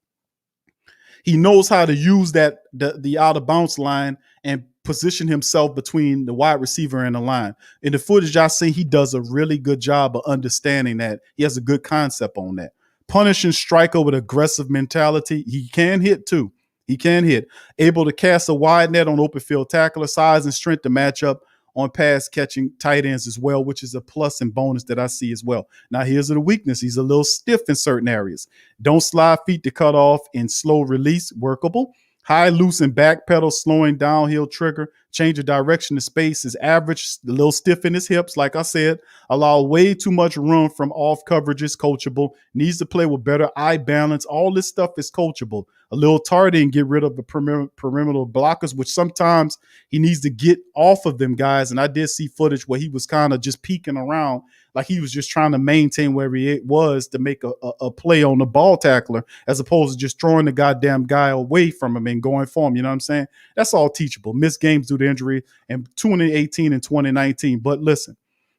He knows how to use the out of bounds line and position himself between the wide receiver and the line. In the footage I see, he does a really good job of understanding that. He has a good concept on that. Punishing striker with aggressive mentality. He can hit too. He can hit. Able to cast a wide net on open field tackler. Size and strength to match up on pass catching tight ends as well, which is a plus and bonus that I see as well. Now, here's the weakness. He's a little stiff in certain areas. Don't slide feet to cut off and slow release. Workable. High, loose, and back pedal, slowing downhill trigger, change of direction to space is average, a little stiff in his hips, like I said. Allow way too much room from off coverages, coachable. Needs to play with better eye balance. All this stuff is coachable. A little tardy and get rid of the perimeter blockers, which sometimes he needs to get off of them guys. And I did see footage where he was kind of just peeking around, like he was just trying to maintain where he was to make a play on the ball tackler, as opposed to just throwing the goddamn guy away from him and going for him. You know what I'm saying? That's all teachable. Missed games due to injury in 2018 and 2019. But listen,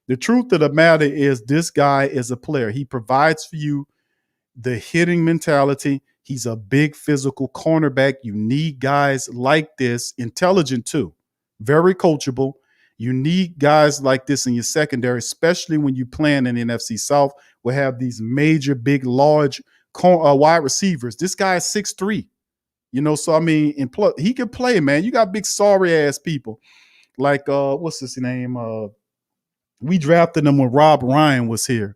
the truth of the matter is this guy is a player. He provides for you the hitting mentality. He's a big physical cornerback. You need guys like this, intelligent too, very coachable. You need guys like this in your secondary, especially when you plan in the NFC South. We'll have these major, big, large wide receivers. This guy is 6'3". So I mean, and plus he can play, man. You got big sorry ass people like what's his name? We drafted him when Rob Ryan was here.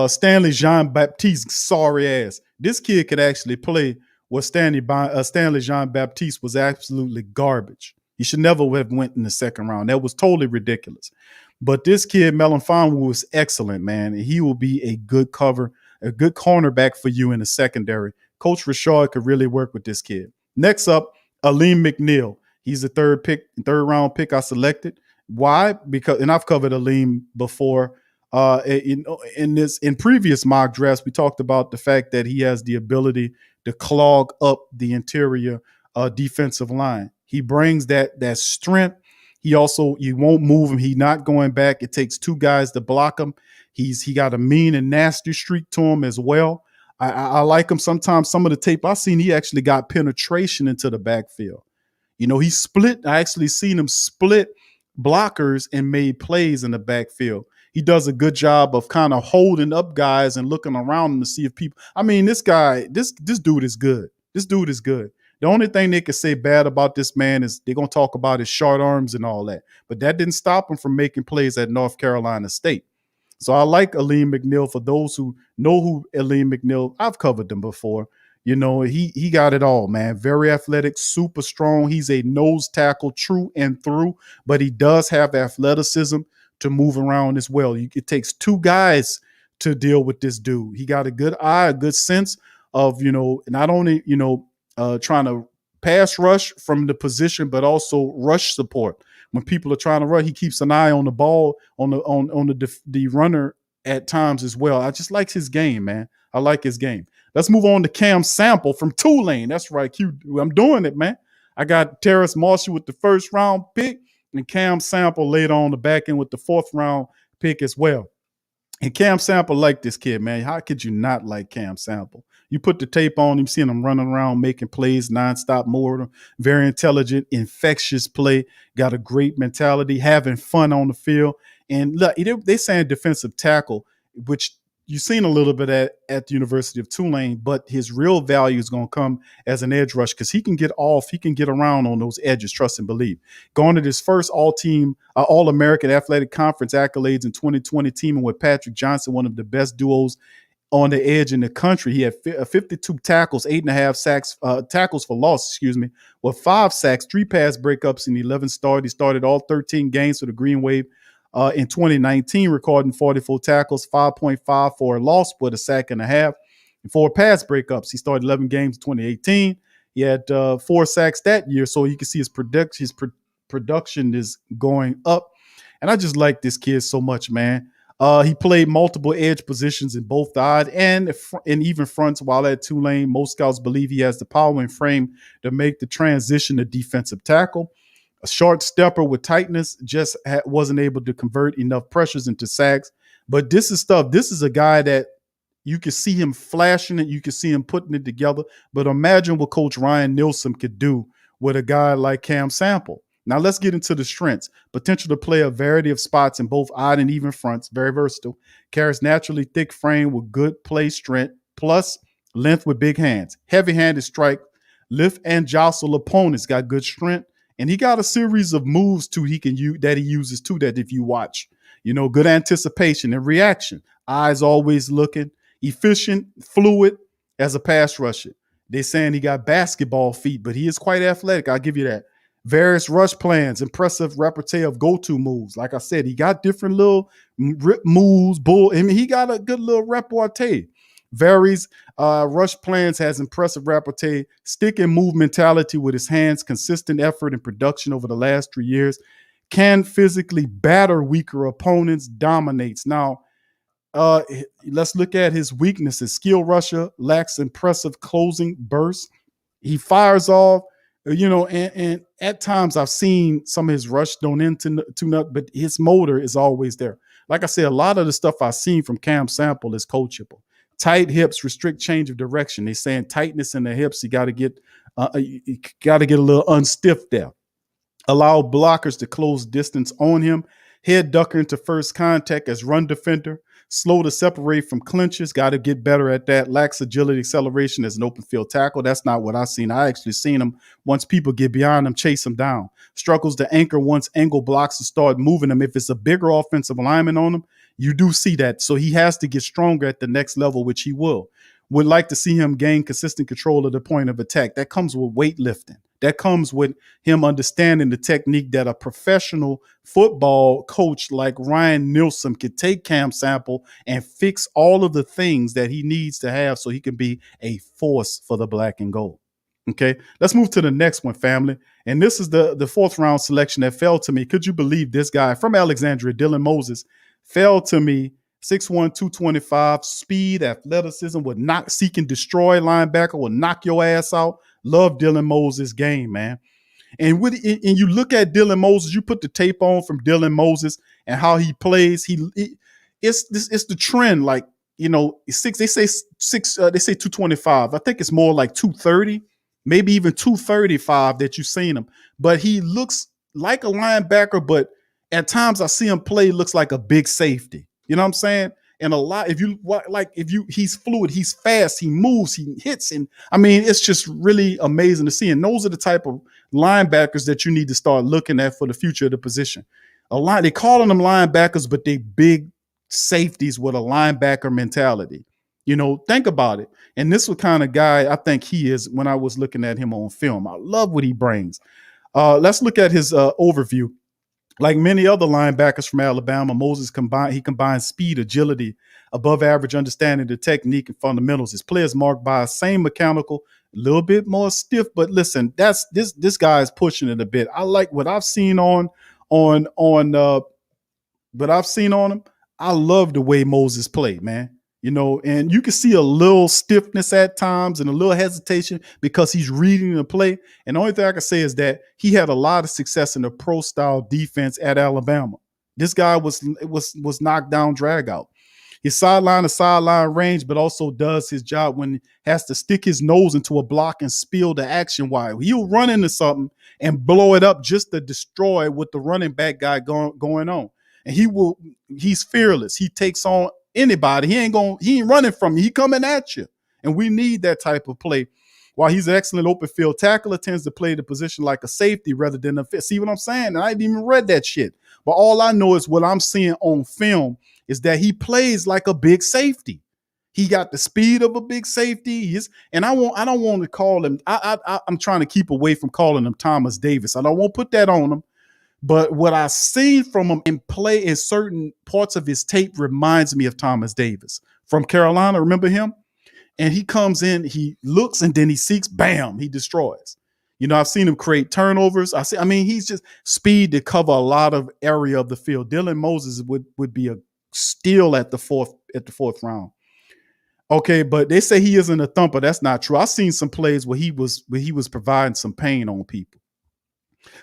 Stanley Jean Baptiste, sorry ass. This kid could actually play what Stanley Jean Baptiste was absolutely garbage. He should never have went in the second round. That was totally ridiculous. But this kid, Melanfonwu, was excellent, man. And he will be a good cornerback for you in the secondary. Coach Richard could really work with this kid. Next up, Aleem McNeil. He's the third round pick I selected. Why? Because, and I've covered Aleem before. In previous mock drafts, we talked about the fact that he has the ability to clog up the interior defensive line. He brings that strength. You won't move him. He's not going back. It takes two guys to block him. He got a mean and nasty streak to him as well. I like him sometimes. Some of the tape I've seen, he actually got penetration into the backfield. He split. I actually seen him split blockers and made plays in the backfield. He does a good job of kind of holding up guys and looking around them to see if people. I mean, this dude is good. This dude is good. The only thing they could say bad about this man is they're going to talk about his short arms and all that. But that didn't stop him from making plays at North Carolina State. So I like Aleem McNeil. For those who know who Aleem McNeil, I've covered them before. He got it all, man. Very athletic, super strong. He's a nose tackle, true and through, but he does have athleticism to move around as well. It takes two guys to deal with this dude. He got a good eye, a good sense of, not only, trying to pass rush from the position, but also rush support. When people are trying to run, he keeps an eye on the ball, on the runner at times as well. I just like his game, man. I like his game. Let's move on to Cam Sample from Tulane. That's right, Q. I'm doing it, man. I got Terrace Marshall with the first round pick and Cam Sample later on the back end with the fourth round pick as well. And Cam Sample like this kid, man. How could you not like Cam Sample? You put the tape on him, seeing him running around, making plays, nonstop motor, very intelligent, infectious play, got a great mentality, having fun on the field. And look, they saying defensive tackle, which you've seen a little bit at the University of Tulane, but his real value is going to come as an edge rush because he can get off, he can get around on those edges, trust and believe. Going to his first All-American Athletic Conference accolades in 2020, teaming with Patrick Johnson, one of the best duos on the edge in the country. He had 52 tackles, 8.5 sacks, tackles for loss, with 5 sacks, 3 pass breakups, and 11 started. He started all 13 games for the Green Wave. In 2019, recording 44 tackles, 5.5 for a loss, with a sack and a half, and 4 pass breakups. He started 11 games in 2018. He had 4 sacks that year, so you can see his production is going up. And I just like this kid so much, man. He played multiple edge positions in both the odd and even fronts while at Tulane. Most scouts believe he has the power and frame to make the transition to defensive tackle. A short stepper with tightness, just wasn't able to convert enough pressures into sacks. But this is a guy that you can see him flashing it. You can see him putting it together. But imagine what Coach Ryan Nielsen could do with a guy like Cam Sample. Now let's get into the strengths. Potential to play a variety of spots in both odd and even fronts. Very versatile. Carries naturally thick frame with good play strength, plus length with big hands. Heavy-handed strike, lift and jostle opponents. Got good strength. And he got a series of moves too that he uses too, that if you watch, good anticipation and reaction. Eyes always looking, efficient, fluid as a pass rusher. They're saying he got basketball feet, but he is quite athletic. I'll give you that. Various rush plans, impressive repertoire of go-to moves. Like I said, he got different little rip moves, he got a good little repertoire. Varies rush plans, has impressive repertoire, stick and move mentality with his hands, consistent effort and production over the last 3 years, can physically batter weaker opponents, dominates. Now, let's look at his weaknesses. Skill rusher, lacks impressive closing bursts. He fires off, and at times I've seen some of his rush don't into nut, but his motor is always there. Like I said, a lot of the stuff I've seen from Cam Sample is coachable. Tight hips restrict change of direction. They're saying tightness in the hips. You got to get a little unstiff there. Allow blockers to close distance on him. Head ducker into first contact as run defender. slow to separate from clinches. Got to get better at that. Lacks agility, acceleration as an open field tackle. That's not what I've seen. I actually seen him once people get beyond him, chase him down. Struggles to anchor once angle blocks and start moving him. If it's a bigger offensive lineman on him, you do see that. So he has to get stronger at the next level, which he will. Would like to see him gain consistent control of the point of attack. That comes with weightlifting. That comes with him understanding the technique that a professional football coach like Ryan Nielsen could take Cam Sample and fix all of the things that he needs to have so he can be a force for the black and gold. Okay, let's move to the next one, family. And this is the fourth round selection that fell to me. Could you believe this guy from Alexandria, Dylan Moses, fell to me? 6'1", 225, speed, athleticism, would knock, seek and destroy linebacker, will knock your ass out. Love Dylan Moses' game, man. And you look at Dylan Moses, you put the tape on from Dylan Moses and how he plays. It's the trend, like, you know, they say 225. I think it's more like 230, maybe even 235 that you've seen him. But he looks like a linebacker, but at times I see him play, looks like a big safety. You know what I'm saying? And a lot, he's fluid, he's fast, he moves, he hits. And I mean, it's just really amazing to see. And those are the type of linebackers that you need to start looking at for the future of the position. They calling them linebackers, but they big safeties with a linebacker mentality. You know, think about it. And this is the kind of guy I think he is when I was looking at him on film. I love what he brings. Let's look at his overview. Like many other linebackers from Alabama, Moses combines speed, agility, above average understanding of technique and fundamentals. His play is marked by a same mechanical, a little bit more stiff, but listen, this guy is pushing it a bit. I like what I've seen on him. I love the way Moses played, man. You know, and you can see a little stiffness at times and a little hesitation because he's reading the play. And the only thing I can say is that he had a lot of success in the pro style defense at Alabama. This guy was knocked down, drag out. His sideline to sideline range, but also does his job when he has to stick his nose into a block and spill the action wide. He'll run into something and blow it up just to destroy what the running back guy going on. And he's fearless. He takes on anybody. He ain't running from you. He coming at you. And we need that type of play. While he's an excellent open field tackler, tends to play the position like a safety rather than a fit. See what I'm saying? And I ain't even read that shit. But all I know is what I'm seeing on film is that he plays like a big safety. He got the speed of a big safety. And I don't want to call him. I'm trying to keep away from calling him Thomas Davis. I don't want to put that on him. But what I see from him in play in certain parts of his tape reminds me of Thomas Davis from Carolina. Remember him? And he comes in, he looks, and then he seeks, bam, he destroys. You know, I've seen him create turnovers. He's just speed to cover a lot of area of the field. Dylan Moses would be a steal at the fourth round. Okay, but they say he isn't a thumper. That's not true. I've seen some plays where he was providing some pain on people.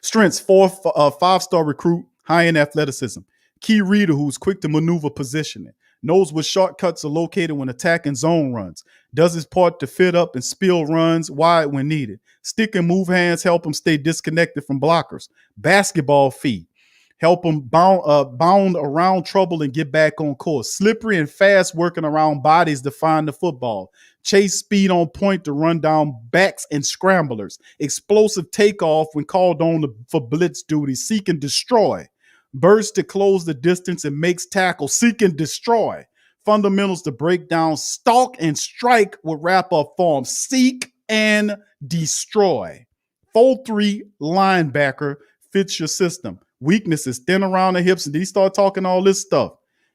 Strengths: 5-star recruit, high in athleticism. Key reader who's quick to maneuver positioning. Knows where shortcuts are located when attacking zone runs. Does his part to fit up and spill runs wide when needed. Stick and move hands help him stay disconnected from blockers. Basketball feet help him bound around trouble and get back on course. Slippery and fast working around bodies to find the football. Chase speed on point to run down backs and scramblers. Explosive takeoff when called on for blitz duty. Seek and destroy. Burst to close the distance and makes tackles. Seek and destroy. Fundamentals to break down. Stalk and strike with wrap-up form. Seek and destroy. 4-3 linebacker fits your system. Weaknesses: thin around the hips, and then he started talking all this stuff.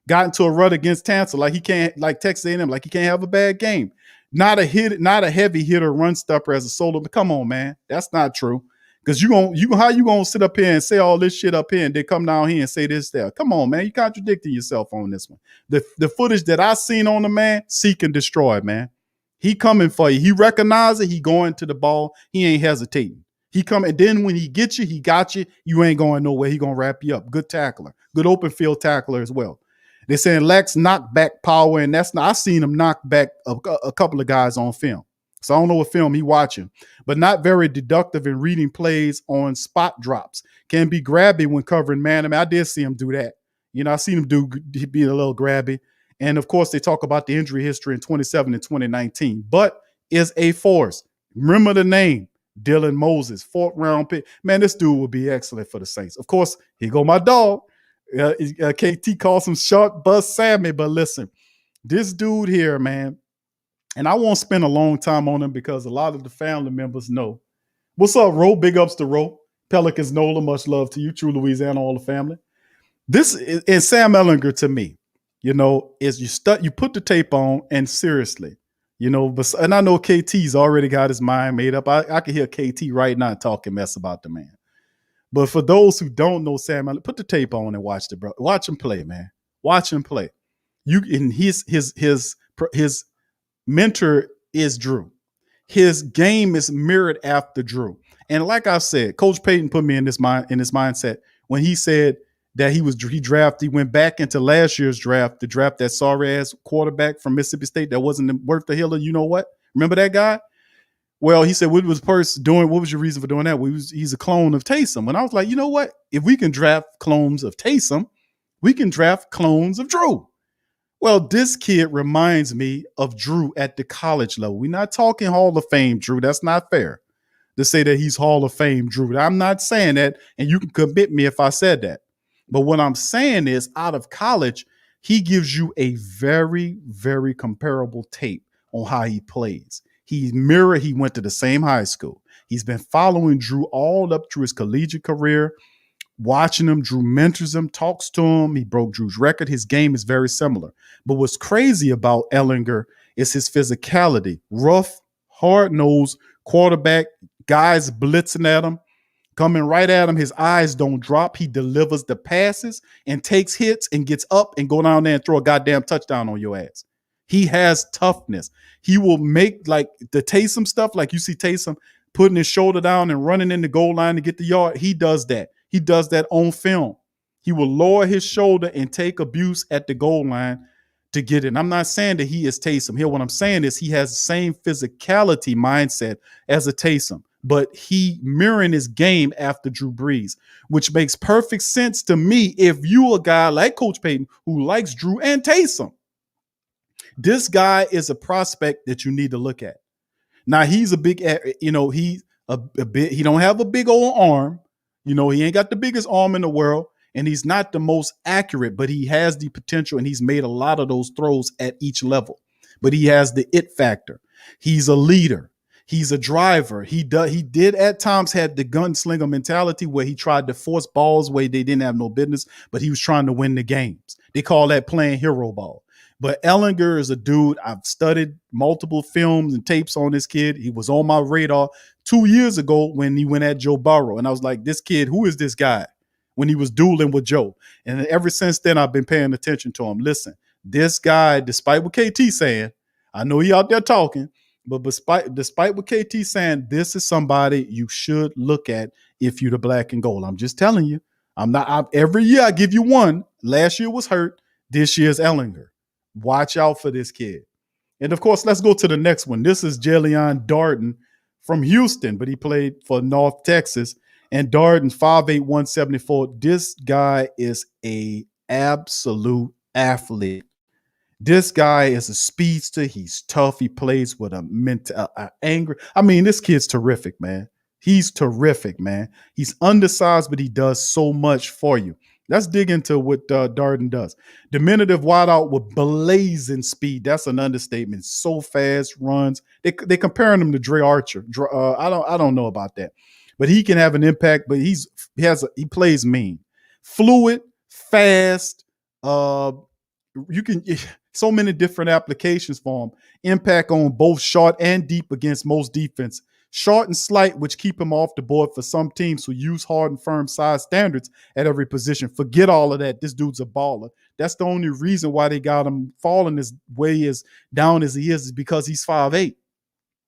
Got into a rut against Tanser, like he can't, like Texas A&M, like he can't have a bad game. Not a heavy hitter, run stopper as a solo. But come on, man, that's not true. Because how you gonna sit up here and say all this shit up here and then come down here and say this there? Come on, man, you contradicting yourself on this one. The footage that I seen on the man, seek and destroy, man. He coming for you. He recognize it. He going to the ball. He ain't hesitating. He come, and then when he gets you, he got you. You ain't going nowhere. He gonna wrap you up. Good tackler. Good open field tackler as well. They're saying lacks knockback power, and that's not. I've seen him knock back a couple of guys on film. So I don't know what film he watching, but not very deductive in reading plays on spot drops. Can be grabby when covering man. I mean, I did see him do that. You know, I seen him be a little grabby. And of course, they talk about the injury history in 27 and 2019, but is a force. Remember the name, Dylan Moses, 4th round pick. Man, this dude will be excellent for the Saints. Of course, here go my dog. KT calls him Shark Buzz Sammy, but listen, this dude here, man, and I won't spend a long time on him because a lot of the family members know. What's up, Ro? Big ups to Ro. Pelicans Nola, much love to you. True Louisiana, all the family. This is Sam Ehlinger to me, is you put the tape on and seriously, and I know KT's already got his mind made up. I can hear KT right now talking mess about the man. But for those who don't know Sam Ehlinger, put the tape on and watch him play, man. Watch him play. His mentor is Drew. His game is mirrored after Drew. And like I said, Coach Payton put me in this mindset when he said that he went back into last year's draft to draft that sorry ass quarterback from Mississippi State that wasn't worth the hill. You know what? Remember that guy? Well, he said, what was Purse doing? What was your reason for doing that? He's a clone of Taysom. And I was like, you know what? If we can draft clones of Taysom, we can draft clones of Drew. Well, this kid reminds me of Drew at the college level. We're not talking Hall of Fame Drew. That's not fair to say that he's Hall of Fame Drew. I'm not saying that, and you can commit me if I said that. But what I'm saying is, out of college, he gives you a very, very comparable tape on how he plays. He went to the same high school. He's been following Drew all up through his collegiate career, watching him. Drew mentors him, talks to him. He broke Drew's record. His game is very similar. But what's crazy about Ehlinger is his physicality. Rough, hard-nosed quarterback, guys blitzing at him, coming right at him. His eyes don't drop. He delivers the passes and takes hits and gets up and go down there and throw a goddamn touchdown on your ass. He has toughness. He will make like the Taysom stuff, like you see Taysom putting his shoulder down and running in the goal line to get the yard. He does that. He does that on film. He will lower his shoulder and take abuse at the goal line to get it. And I'm not saying that he is Taysom. Here, what I'm saying is he has the same physicality mindset as a Taysom, but he mirroring his game after Drew Brees, which makes perfect sense to me if you a guy like Coach Payton who likes Drew and Taysom. This guy is a prospect that you need to look at. Now he's a big, he's a bit. He don't have a big old arm. He ain't got the biggest arm in the world, and he's not the most accurate, but he has the potential, and he's made a lot of those throws at each level. But he has the it factor. He's a leader. He's a driver. He did at times had the gunslinger mentality where he tried to force balls where they didn't have no business, but he was trying to win the games. They call that playing hero ball. But Ehlinger is a dude. I've studied multiple films and tapes on this kid. He was on my radar 2 years ago when he went at Joe Burrow. And I was like, this kid, who is this guy? When he was dueling with Joe. And ever since then, I've been paying attention to him. Listen, this guy, despite what KT's saying, I know he out there talking, but despite what KT's saying, this is somebody you should look at if you're the black and gold. I'm just telling you. Every year I give you one. Last year was Hurt. This year's Ehlinger. Watch out for this kid. And of course, let's go to the next one. This is Jalen Darden from Houston, but he played for North Texas. And Darden, 5'8", 174. This guy is a absolute athlete. This guy is a speedster. He's tough. He plays with a mental anger. I mean, this kid's terrific, man. He's terrific, man. He's undersized, but he does so much for you. Let's dig into what Darden does. Diminutive wideout with blazing speed. That's an understatement. So fast, runs. They comparing him to Dre Archer. I don't know about that, but he can have an impact. But he plays mean, fluid, fast. You can so many different applications for him. Impact on both short and deep against most defense. Short and slight, which keep him off the board for some teams who use hard and firm size standards at every position. Forget all of that. This dude's a baller. That's the only reason why they got him falling as way as down as he is because he's 5'8".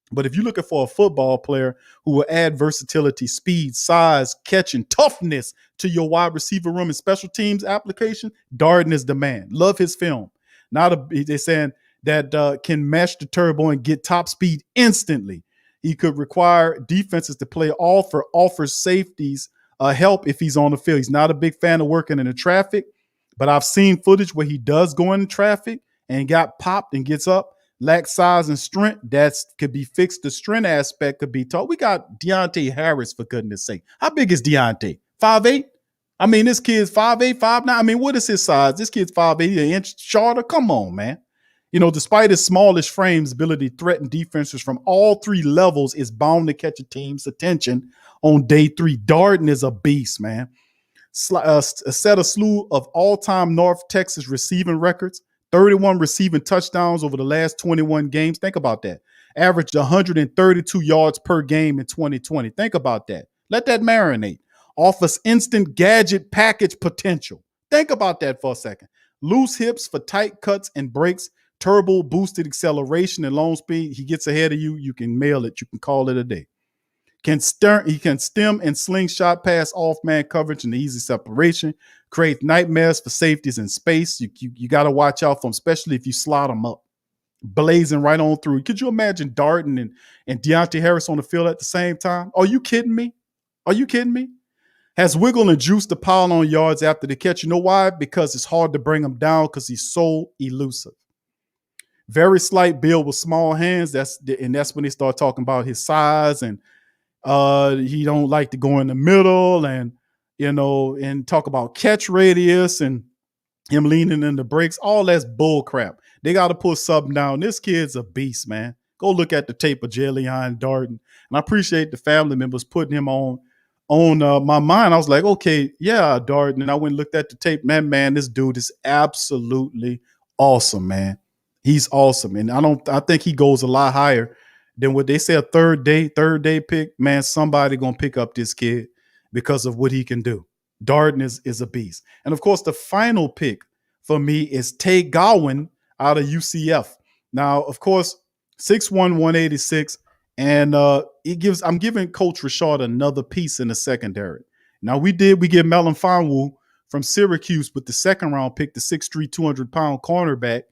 But if you're looking for a football player who will add versatility, speed, size, catching, toughness to your wide receiver room and special teams application, Darden is the man. Love his film. They're saying that can match the turbo and get top speed instantly. He could require defenses to play offers safeties help if he's on the field. He's not a big fan of working in the traffic, but I've seen footage where he does go in traffic and got popped and gets up, lacks size and strength, that's could be fixed. The strength aspect could be taught. We got Deontay Harris, for goodness sake. How big is Deontay? 5'8"? I mean, this kid's 5'8", 5'9". I mean, what is his size? This kid's 5'8", an inch shorter. Come on, man. Despite his smallish frame's ability to threaten defenses from all three levels is bound to catch a team's attention on day 3. Darden is a beast, man. Set a slew of all-time North Texas receiving records, 31 receiving touchdowns over the last 21 games. Think about that. Averaged 132 yards per game in 2020. Think about that. Let that marinate. Offers instant gadget package potential. Think about that for a second. Loose hips for tight cuts and breaks, turbo boosted acceleration and long speed. He gets ahead of you. You can mail it. You can call it a day. He can stem and slingshot past off-man coverage and easy separation, create nightmares for safeties in space. You got to watch out for him, especially if you slot him up, blazing right on through. Could you imagine Darden and Deontay Harris on the field at the same time? Are you kidding me? Has wiggle and juice to pile on yards after the catch. You know why? Because it's hard to bring him down because he's so elusive. Very slight build with small hands. That's when they start talking about his size, and he don't like to go in the middle, and and talk about catch radius and him leaning in the breaks. All that's bull crap. They got to put something down. This kid's a beast, man. Go look at the tape of Jalen Darden, and I appreciate the family members putting him on my mind. I was like, okay, yeah, Darden. And I went and looked at the tape. Man, this dude is absolutely awesome, man. He's awesome. And I think he goes a lot higher than what they say, a third day pick. Man, somebody going to pick up this kid because of what he can do. Darden is a beast. And of course, the final pick for me is Tay Gowan out of UCF. Now, of course, 6'1", 186. And I'm giving Coach Richard another piece in the secondary. Now we give Melon Fanwu from Syracuse with the second round pick, the 6'3", 200-pound cornerback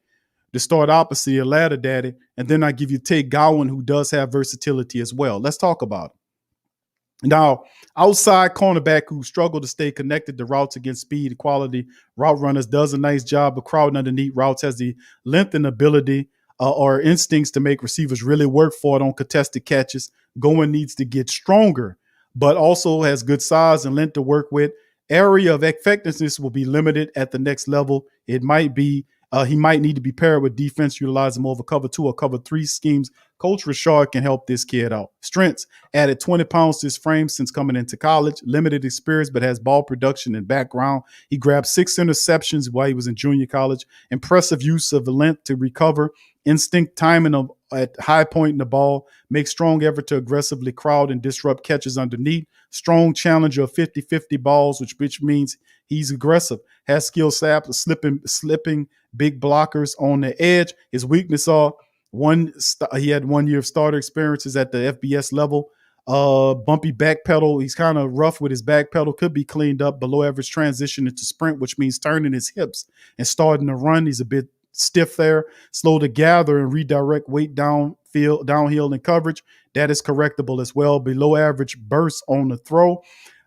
to start opposite your ladder daddy. And then I give you Tay Gowan, who does have versatility as well. Let's talk about it. Now, outside cornerback who struggled to stay connected to routes against speed, quality route runners, does a nice job of crowding underneath routes, has the length and ability or instincts to make receivers really work for it on contested catches. Gowan needs to get stronger, but also has good size and length to work with. Area of effectiveness will be limited at the next level. It might be he might need to be paired with defense, utilizing more of a cover 2 or cover 3 schemes. Coach Richard can help this kid out. Strengths: added 20 pounds to his frame since coming into college. Limited experience, but has ball production and background. He grabbed 6 interceptions while he was in junior college. Impressive use of the length to recover. Instinct timing at high point in the ball. Makes strong effort to aggressively crowd and disrupt catches underneath. Strong challenger of 50-50 balls, which means he's aggressive. Has skill slipping big blockers on the edge. His weakness are he had 1 year of starter experiences at the FBS level. Bumpy back pedal. He's kind of rough with his back pedal. Could be cleaned up. Below average transition into sprint, which means turning his hips and starting to run. He's a bit stiff there. Slow to gather and redirect weight downhill in coverage. That is correctable as well. Below average burst on the throw.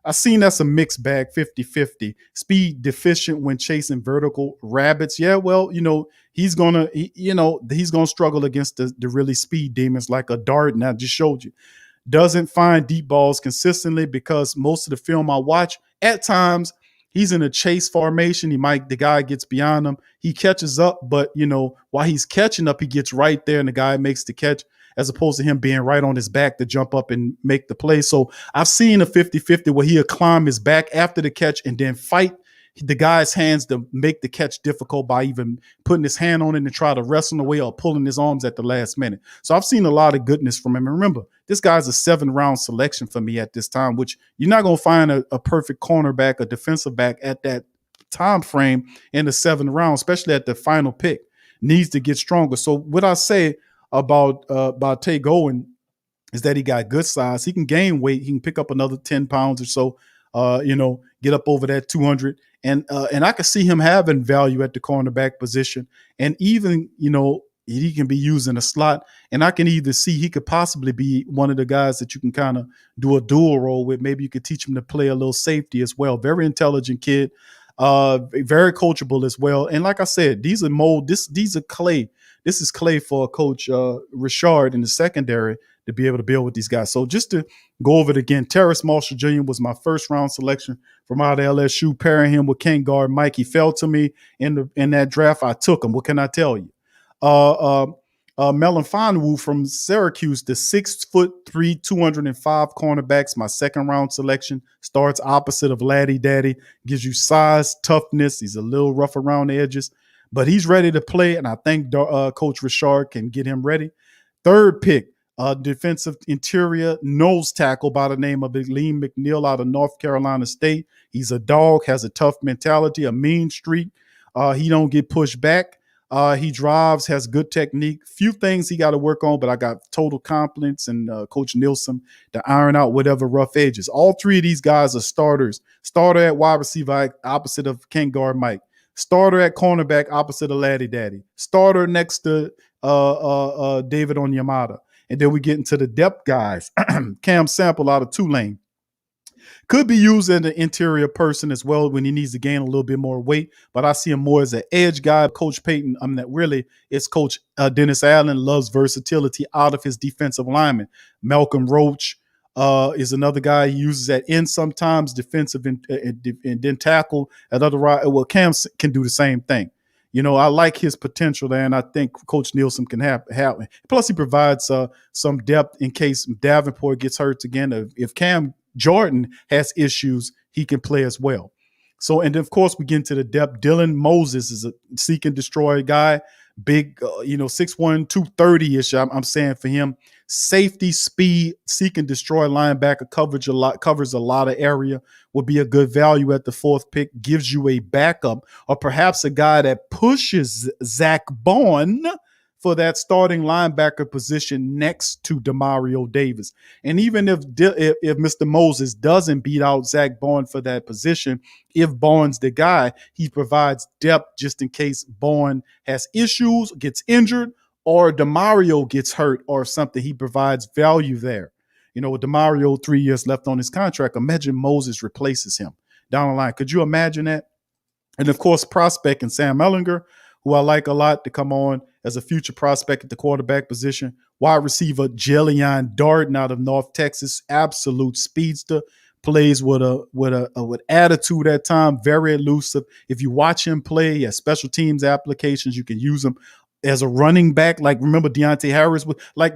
I've seen that's a mixed bag, 50-50. Speed deficient when chasing vertical rabbits. Yeah, well, he's gonna struggle against the really speed demons like a Darden I just showed you. Doesn't find deep balls consistently because most of the film I watch, at times he's in a chase formation. The guy gets beyond him. He catches up, but while he's catching up, he gets right there and the guy makes the catch, as opposed to him being right on his back to jump up and make the play. So I've seen a 50-50 where he'll climb his back after the catch and then fight the guy's hands to make the catch difficult by even putting his hand on it and try to wrestle away or pulling his arms at the last minute. So I've seen a lot of goodness from him. And remember, this guy's a 7th-round selection for me at this time, which you're not going to find a perfect cornerback, a defensive back at that time frame in the 7th round, especially at the final pick. Needs to get stronger. So what I say about Tay Gowan is that he got good size. He can gain weight. He can pick up another 10 pounds or so, get up over that 200. And I can see him having value at the cornerback position. And even, he can be used in a slot. And I can either see he could possibly be one of the guys that you can kind of do a dual role with. Maybe you could teach him to play a little safety as well. Very intelligent kid. Very coachable as well. And like I said, these are mold. These are clay. This is clay for Coach Richard in the secondary to be able to build with these guys. So just to go over it again, Terrace Marshall Jr. was my first round selection from out of LSU. Pairing him with King guard Mike, he fell to me in that draft. I took him. What can I tell you? Melon Fonwu from Syracuse, the 6'3", 205 cornerbacks, my second round selection. Starts opposite of Laddie Daddy, gives you size, toughness. He's a little rough around the edges, but he's ready to play, and I think Coach Richard can get him ready. Third pick, defensive interior nose tackle by the name of Aleem McNeil out of North Carolina State. He's a dog, has a tough mentality, a mean streak. He don't get pushed back. He drives, has good technique. Few things he got to work on, but I got total confidence in Coach Nielsen to iron out whatever rough edges. All three of these guys are starters. Starter at wide receiver opposite of King guard Mike. Starter at cornerback opposite of Laddie Daddy. Starter next to David Onyemata. And then we get into the depth guys. Cam Sample out of Tulane. Could be used as an interior person as well when he needs to gain a little bit more weight, but I see him more as an edge guy. Coach Payton, it's Coach Dennis Allen loves versatility out of his defensive lineman. Malcolm Roach is another guy he uses at end sometimes, defensive and then tackle at other right. Well, Cam can do the same thing. You know, I like his potential there, and I think Coach Nielsen can have it. Plus, he provides some depth in case Davenport gets hurt again. If Cam Jordan has issues, he can play as well. So, and then of course, we get into the depth. Dylan Moses is a seek and destroy guy. Big, 6'1", 230-ish, I'm saying for him. Safety, speed, seek and destroy linebacker covers a lot of area, would be a good value at the fourth pick, gives you a backup, or perhaps a guy that pushes Zach Bond for that starting linebacker position next to Demario Davis. And even if Mr. Moses doesn't beat out Zach Bond for that position, if Bond's the guy, he provides depth just in case Bond has issues, gets injured, or Demario gets hurt or something. He provides value there. You know, with Demario 3 years left on his contract, imagine Moses replaces him down the line. Could you imagine that? And of course, prospect and Sam Ellinger, who I like a lot to come on as a future prospect at the quarterback position. Wide receiver Jillian Darden out of North Texas, absolute speedster, plays with attitude at time, very elusive. If you watch him play, he has special teams applications. You can use him as a running back. Like, remember Deontay Harris?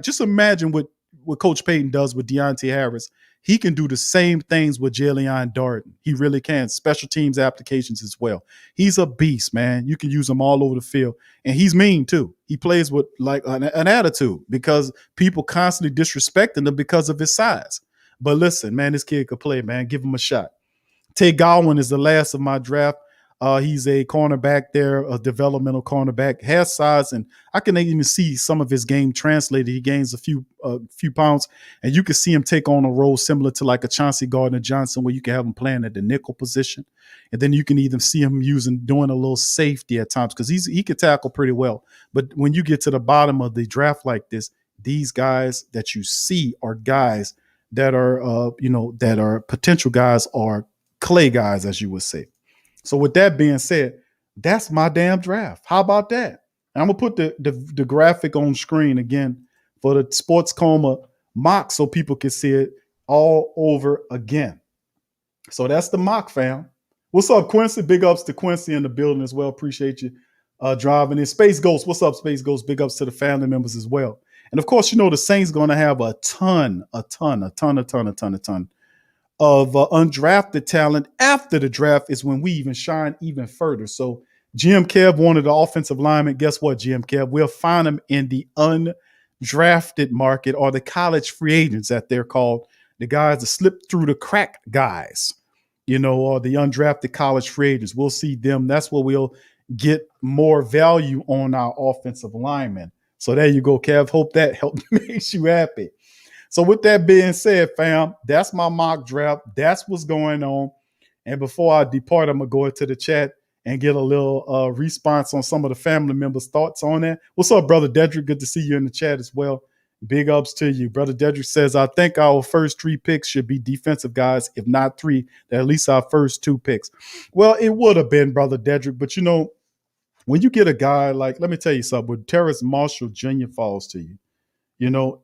Just imagine what Coach Payton does with Deontay Harris. He can do the same things with Jillian Darden. He really can. Special teams applications as well. He's a beast, man. You can use him all over the field. And he's mean, too. He plays with like an attitude because people constantly disrespecting him because of his size. But listen, man, this kid could play, man. Give him a shot. Tay Godwin is the last of my draft. He's a cornerback there, a developmental cornerback, has size, and I can even see some of his game translated. He gains a few pounds, and you can see him take on a role similar to like a Chauncey Gardner-Johnson, where you can have him playing at the nickel position, and then you can even see him doing a little safety at times because he can tackle pretty well. But when you get to the bottom of the draft like this, these guys that you see are guys that are that are potential guys, or clay guys, as you would say. So with that being said, that's my damn draft. How about that? And I'm going to put the graphic on screen again for the Sports Coma mock so people can see it all over again. So that's the mock, fam. What's up, Quincy? Big ups to Quincy in the building as well. Appreciate you driving in. Space Ghost, what's up, Space Ghost? Big ups to the family members as well. And of course, the Saints going to have a ton of undrafted talent. After the draft is when we even shine even further. So Jim Kev wanted the offensive lineman. Guess what, Jim Kev? We'll find them in the undrafted market, or the college free agents that they're called, the guys that slip through the crack guys, or the undrafted college free agents. We'll see them. That's where we'll get more value on our offensive linemen. So there you go, Kev. Hope that helped makes you happy. So with that being said, fam, that's my mock draft. That's what's going on. And before I depart, I'm going to go into the chat and get a little response on some of the family members' thoughts on that. What's up, Brother Dedrick? Good to see you in the chat as well. Big ups to you. Brother Dedrick says, I think our first 3 picks should be defensive guys. If not 3, then at least our first 2 picks. Well, it would have been, Brother Dedrick. But, when you get a guy like, let me tell you something, when Terrace Marshall Jr. falls to you,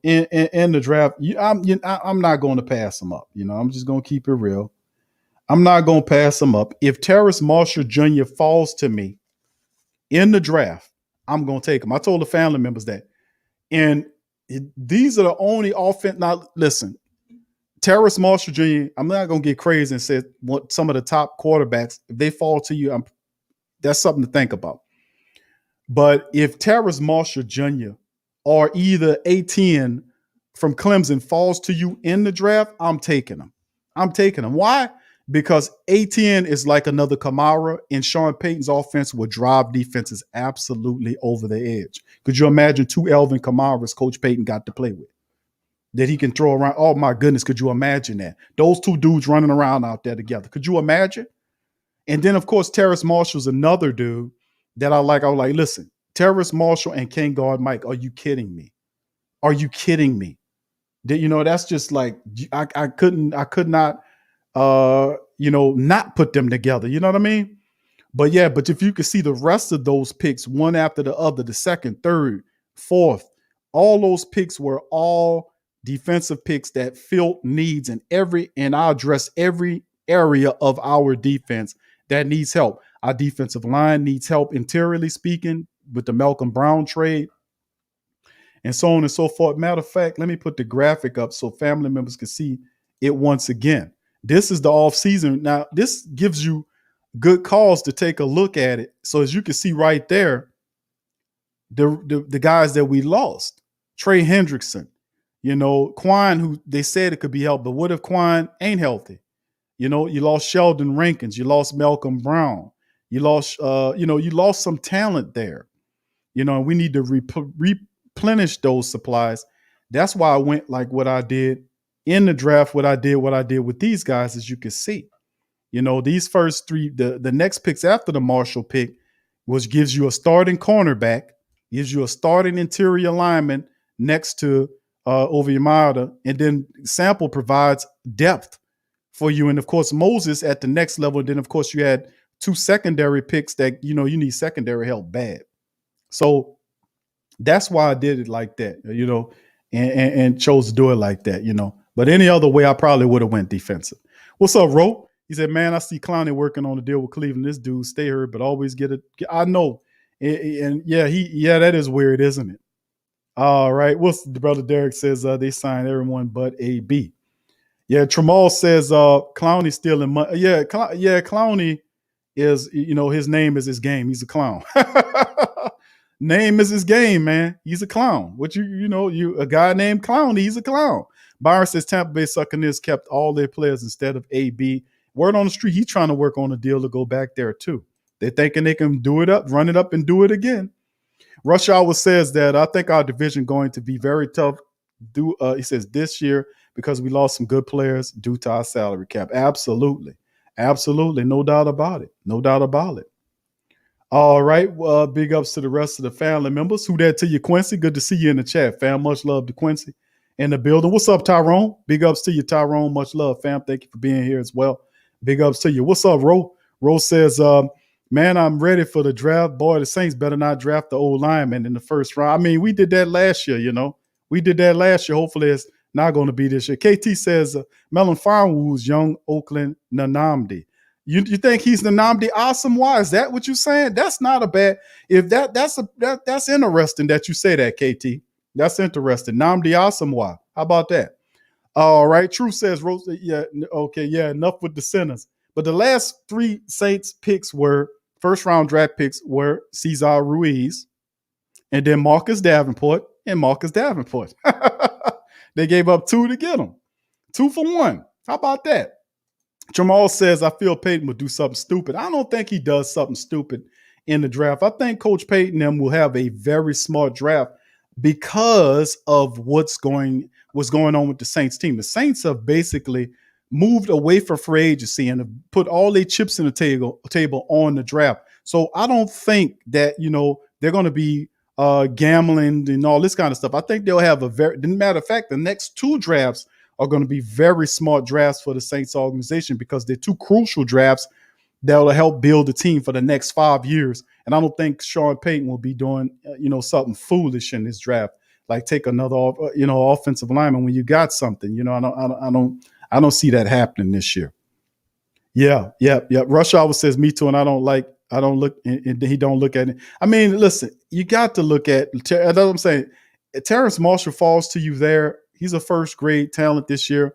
in the draft, I'm not going to pass him up. I'm just going to keep it real. I'm not going to pass him up. If Terrace Marshall Jr. falls to me in the draft, I'm going to take him. I told the family members that. And these are the only offense. Now, listen, Terrace Marshall Jr., I'm not going to get crazy and say what some of the top quarterbacks, if they fall to you, that's something to think about. But if Terrace Marshall Jr. or either A10 from Clemson falls to you in the draft, I'm taking him. Why? Because A10 is like another Kamara, and Sean Payton's offense will drive defenses absolutely over the edge. Could you imagine 2 Alvin Kamaras Coach Payton got to play with that he can throw around? Oh, my goodness, could you imagine that? Those 2 dudes running around out there together. Could you imagine? And then, of course, Terrace Marshall's another dude that I like. I was like, listen, Terrace Marshall and King Guard Mike, are you kidding me? Are you kidding me? That's just like, I could not not put them together. You know what I mean? But yeah, but if you could see the rest of those picks, one after the other, the second, third, fourth, all those picks were all defensive picks that filled needs and I address every area of our defense that needs help. Our defensive line needs help interiorly speaking with the Malcolm Brown trade and so on and so forth. Matter of fact, let me put the graphic up so family members can see it once again. This is the off season. Now, this gives you good cause to take a look at it. So as you can see right there, the guys that we lost, Trey Hendrickson, Quan, who they said it could be helped, but what if Quan ain't healthy? You lost Sheldon Rankins, you lost Malcolm Brown, you lost some talent there, and we need to replenish those supplies. That's why I went like what I did in the draft, what I did with these guys, as you can see. These first 3, the next picks after the Marshall pick, which gives you a starting cornerback, gives you a starting interior lineman next to Oviedo, and then Sample provides depth for you. And of course, Moses at the next level. And then of course you had 2 secondary picks that, you need secondary help bad. So that's why I did it like that, and chose to do it like that, But any other way, I probably would have went defensive. What's up, Ro? He said, man, I see Clowney working on a deal with Cleveland. This dude stay hurt, but always get it. I know. And yeah, that is weird, isn't it? All right. What's the brother Derek says they signed everyone but AB. Yeah, Tramal says Clowney still in money. Yeah, Clowney is, his name is his game. He's a clown. Name is his game, man. He's a clown. What you a guy named Clowney, he's a clown. Byron says Tampa Bay Buccaneers kept all their players instead of AB. Word on the street, he's trying to work on a deal to go back there too. They're thinking they can do it up, run it up, and do it again. Rush Hour says that I think our division going to be very tough. He says this year because we lost some good players due to our salary cap. Absolutely. No doubt about it. All right. Big ups to the rest of the family members. Who that to you, Quincy? Good to see you in the chat, fam. Much love to Quincy in the building. What's up, Tyrone? Big ups to you, Tyrone. Much love, fam. Thank you for being here as well. Big ups to you. What's up, Ro? Ro says, man, I'm ready for the draft. Boy, the Saints better not draft the old lineman in the first round. I mean, we did that last year, We did that last year. Hopefully it's not going to be this year. KT says, Melon Firewood's young Oakland Nanamdi. You think he's Nnamdi Awesome? Why is that what you're saying? That's not a bad. If that's interesting that you say that, KT. That's interesting. Nnamdi Awesome. Why? How about that? All right. True says Rose. Yeah. Okay. Yeah. Enough with the sinners. But the last 3 Saints picks were first round draft picks were Cesar Ruiz, and then Marcus Davenport. They gave up 2 to get him. 2 for 1. How about that? Jamal says, I feel Peyton will do something stupid. I don't think he does something stupid in the draft. I think Coach Peyton and them will have a very smart draft because of what's going on with the Saints team. The Saints have basically moved away from free agency and have put all their chips in the table on the draft. So I don't think that, they're going to be gambling and all this kind of stuff. I think they'll have matter of fact, the next 2 drafts are going to be very smart drafts for the Saints organization because they're 2 crucial drafts that'll help build the team for the next 5 years. And I don't think Sean Payton will be doing, something foolish in this draft, like take another, offensive lineman when you got something. I don't see that happening this year. Yeah. Rush Hour says me too, and I don't look, and he don't look at it. I mean, listen, you got to look at. That's what I'm saying. Terrence Marshall falls to you there. He's a first grade talent this year.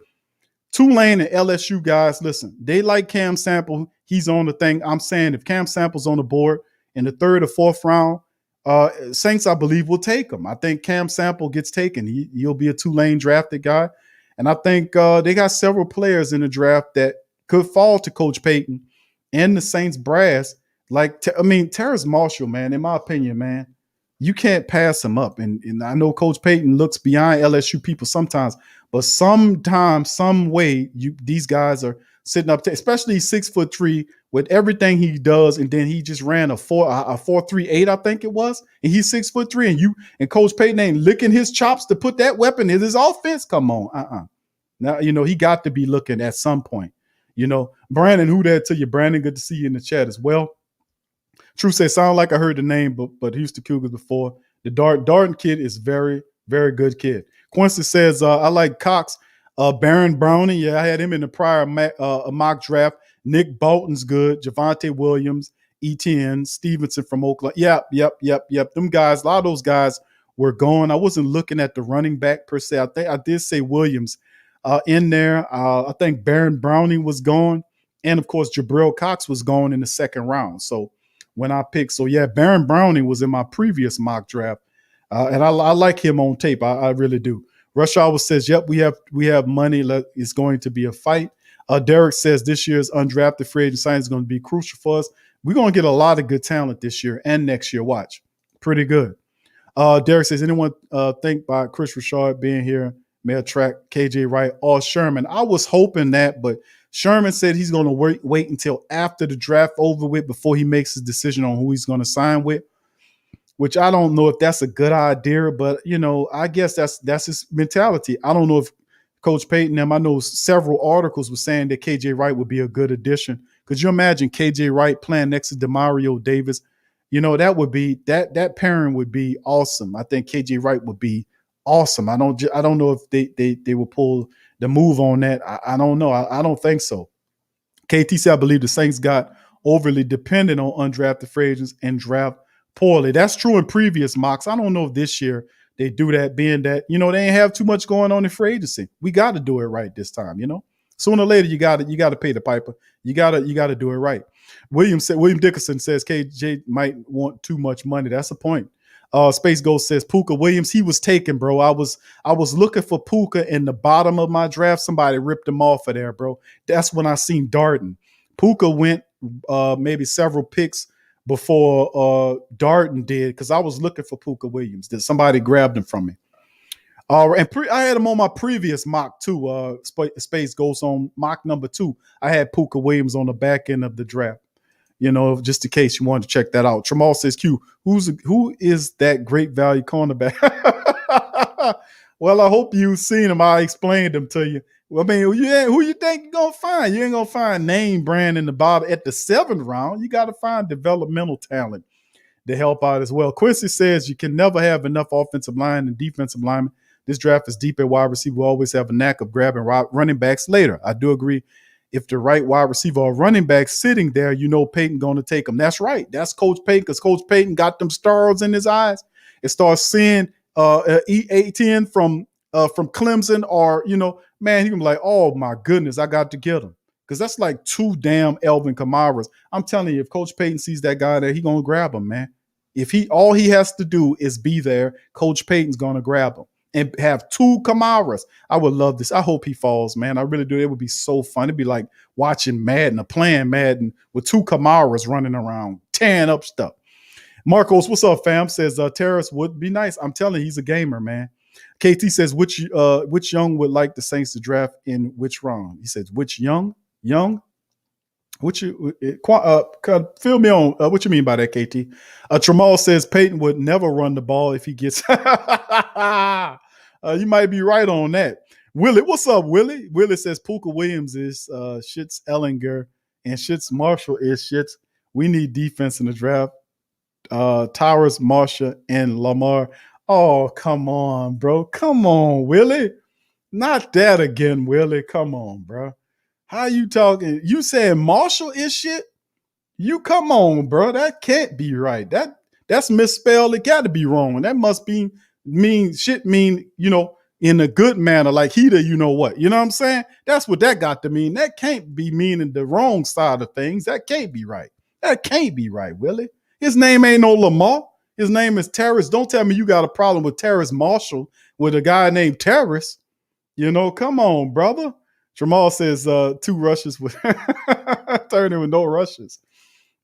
Tulane and LSU guys, listen, they like Cam Sample. He's on the thing. I'm saying if Cam Sample's on the board in the 3rd or 4th round, Saints, I believe, will take him. I think Cam Sample gets taken. He'll be a Tulane drafted guy. And I think they got several players in the draft that could fall to Coach Payton and the Saints brass. Terrence Marshall, man, in my opinion, man, you can't pass him up. And I know Coach Payton looks beyond LSU people sometimes, but sometimes, some way, these guys are sitting up, especially 6'3" with everything he does, and then he just ran a 4.38, I think it was, and he's 6'3", and Coach Payton ain't licking his chops to put that weapon in his offense. Come on, Now he got to be looking at some point. Brandon, who that to you? Brandon, good to see you in the chat as well. True say, sound like I heard the name, but Houston Cougars before. The Darden kid is very, very good kid. Quincy says, I like Cox. Baron Browning, yeah, I had him in the prior mock draft. Nick Bolton's good. Javonte Williams, Etienne, Stevenson from Oakland. Yep. Them guys, a lot of those guys were gone. I wasn't looking at the running back per se. I think I did say Williams in there. I think Baron Browning was gone. And, of course, Jabril Cox was gone in the 2nd round. So when I picked, Baron Browning was in my previous mock draft. And I like him on tape. I really do. Rush Hour says, yep, we have money. It's going to be a fight. Derek says this year's undrafted free agent signing is going to be crucial for us. We're going to get a lot of good talent this year and next year. Watch. Pretty good. Derek says, anyone think by Chris Richard being here may attract KJ Wright or Sherman? I was hoping that, but Sherman said he's going to wait until after the draft over with before he makes his decision on who he's going to sign with, which I don't know if that's a good idea, but, I guess that's his mentality. I don't know if Coach Payton, I know several articles were saying that KJ Wright would be a good addition. Could you imagine KJ Wright playing next to DeMario Davis? That would be that pairing would be awesome. I think KJ Wright would be awesome. I don't know if they will pull the move on that. I don't know. I don't think so. KTC, I believe the Saints got overly dependent on undrafted free agents and draft poorly. That's true in previous mocks. I don't know if this year they do that, being that, they ain't have too much going on in free agency. We got to do it right this time, Sooner or later, you got to pay the piper. You got to do it right. William Dickerson says KJ might want too much money. That's the point. Space Ghost says Puka Williams, he was taken, bro. I was looking for Puka in the bottom of my draft. Somebody ripped him off of there, bro. That's when I seen Darden. Puka went maybe several picks before Darden did, because I was looking for Puka Williams. Did somebody grabbed him from me? And I had him on my previous mock too. Space Ghost on mock number 2. I had Puka Williams on the back end of the draft. Just in case you wanted to check that out. Tramal says, Q, who is that great value cornerback? Well, I hope you've seen him. I explained him to you. Well, I mean, who you think you're going to find? You ain't going to find name brand in the bottom at the 7th round. You got to find developmental talent to help out as well. Quincy says you can never have enough offensive line and defensive linemen. This draft is deep at wide receiver. We always have a knack of grabbing running backs later. I do agree. If the right wide receiver or running back sitting there, Payton going to take them. That's right. That's Coach Payton, because Coach Payton got them stars in his eyes and starts seeing E18 from Clemson, or, man, he can be like, oh, my goodness, I got to get him. Because that's like 2 damn Elvin Kamaras. I'm telling you, if Coach Payton sees that guy there, he going to grab him, man. All he has to do is be there, Coach Payton's going to grab him. And have 2 Kamaras. I would love this. I hope he falls, man. I really do. It would be so fun. It'd be like watching Madden or playing Madden with 2 Kamaras running around, tearing up stuff. Marcos, what's up, fam? Says Terrace would be nice. I'm telling you, he's a gamer, man. KT says, which young would like the Saints to draft in which round? He says, which young? What you fill me on what you mean by that, KT? Tramal says Peyton would never run the ball if he gets. You might be right on that. Willie, what's up, Willie? Willie says Puka Williams is Shits Ellinger and Shits Marshall is Shits. We need defense in the draft. Towers, Marsha, and Lamar. Oh, come on, bro. Come on, Willie. Not that again, Willie. Come on, bro. How you talking? You saying Marshall is shit? You come on, bro. That can't be right. That's misspelled. It got to be wrong. That must be mean, in a good manner, like he the you know what. You know what I'm saying? That's what that got to mean. That can't be meaning the wrong side of things. That can't be right. That can't be right, Willie. His name ain't no Lamar. His name is Terrace. Don't tell me you got a problem with Terrace Marshall with a guy named Terrace. Come on, brother. Jamal says 2 rushes with turning with no rushes.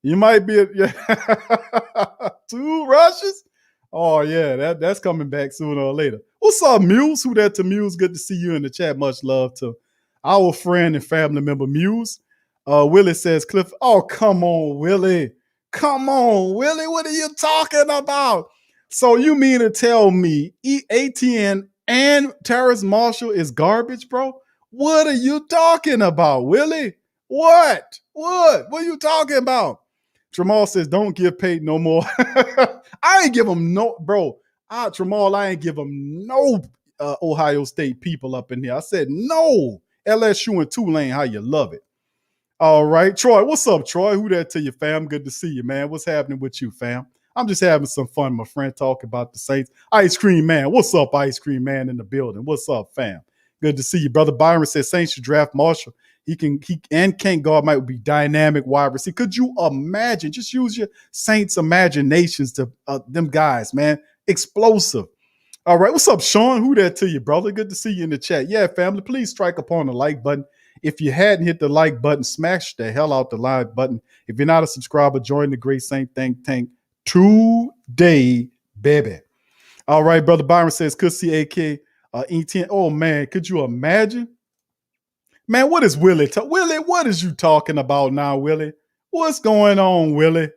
You might be 2 rushes. Oh yeah, that's coming back sooner or later. What's up, Muse? Who that to Muse? Good to see you in the chat. Much love to our friend and family member Muse. Willie says Cliff. Oh, come on, Willie. Come on, Willie. What are you talking about? So you mean to tell me ATN and Terrace Marshall is garbage, bro? What are you talking about, Willie? What? What are you talking about? Tramal says, don't give Peyton no more. I ain't give him no, bro. Tramal, I ain't give him no Ohio State people up in here. I said no. LSU and Tulane, how you love it. All right. Troy, what's up, Troy? Who that to you, fam? Good to see you, man. What's happening with you, fam? I'm just having some fun, my friend, talking about the Saints. Ice Cream Man. What's up, Ice Cream Man in the building? What's up, fam? Good to see you. Brother Byron says Saints should draft Marshall. He and Ken Guard might be dynamic wide receiver. Could you imagine? Just use your Saints imaginations to them guys, man. Explosive. All right. What's up, Sean? Who that to you, brother? Good to see you in the chat. Yeah, family, please strike upon the like button. If you hadn't hit the like button, smash the hell out the like button. If you're not a subscriber, join the Great Saint Think Tank today, baby. All right, Brother Byron says, could see AK E10. Oh, man, could you imagine? Man, what is Willie? Willie, what is you talking about now, Willie? What's going on, Willie?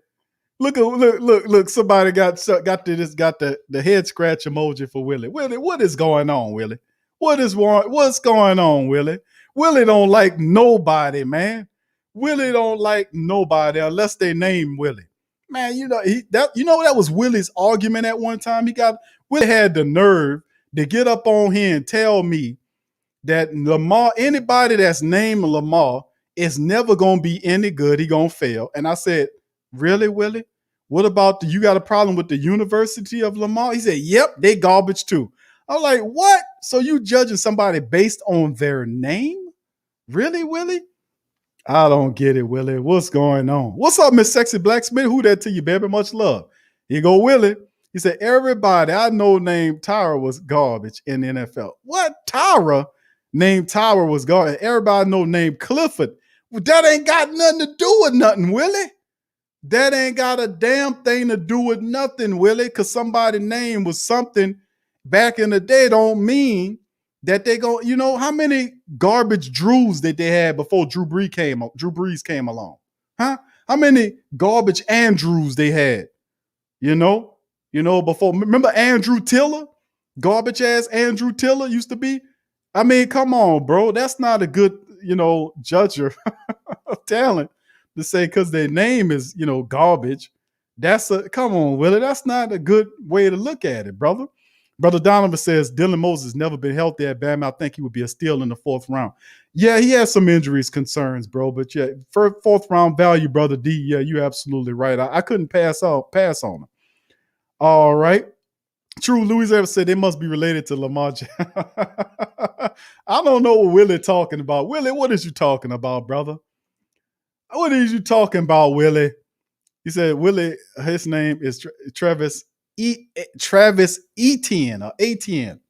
Look, somebody got the head scratch emoji for Willie. Willie, what is going on, Willie? What's going on, Willie? Willie don't like nobody, man. Willie don't like nobody unless they name Willie. Man, that was Willie's argument at one time. Willie had the nerve to get up on here and tell me that Lamar, anybody that's named Lamar is never going to be any good. He going to fail. And I said, really, Willie? What about you got a problem with the University of Lamar? He said, yep, they garbage too. I'm like, what? So you judging somebody based on their name? Really, Willie? I don't get it, Willie. What's going on? What's up, Miss Sexy Blacksmith? Who that to you, baby? Much love. Here go Willie. He said, everybody I know named Tyra was garbage in the NFL. What? Tyra named Tyra was garbage. Everybody know named Clifford. Well, that ain't got nothing to do with nothing, Willie. That ain't got a damn thing to do with nothing, Willie, because somebody's name was something back in the day don't mean that they go, how many garbage Drews did they have before Drew Brees came along? Huh? How many garbage Andrews they had? Before, remember Andrew Tiller? Garbage ass Andrew Tiller used to be. I mean, come on, bro. That's not a good, judger of talent to say because their name is, garbage. Come on, Willie. That's not a good way to look at it, brother. Brother Donovan says Dylan Moses never been healthy at Bama. I think he would be a steal in the 4th round. Yeah, he has some injuries concerns, bro. But yeah, for 4th round value, brother D. Yeah, you're absolutely right. I couldn't pass on him. All right. True, Louis ever said they must be related to Lamar. I don't know what Willie talking about. Willie, what is you talking about, brother? What is you talking about, Willie? He said Willie, his name is Travis Etienne or ATN.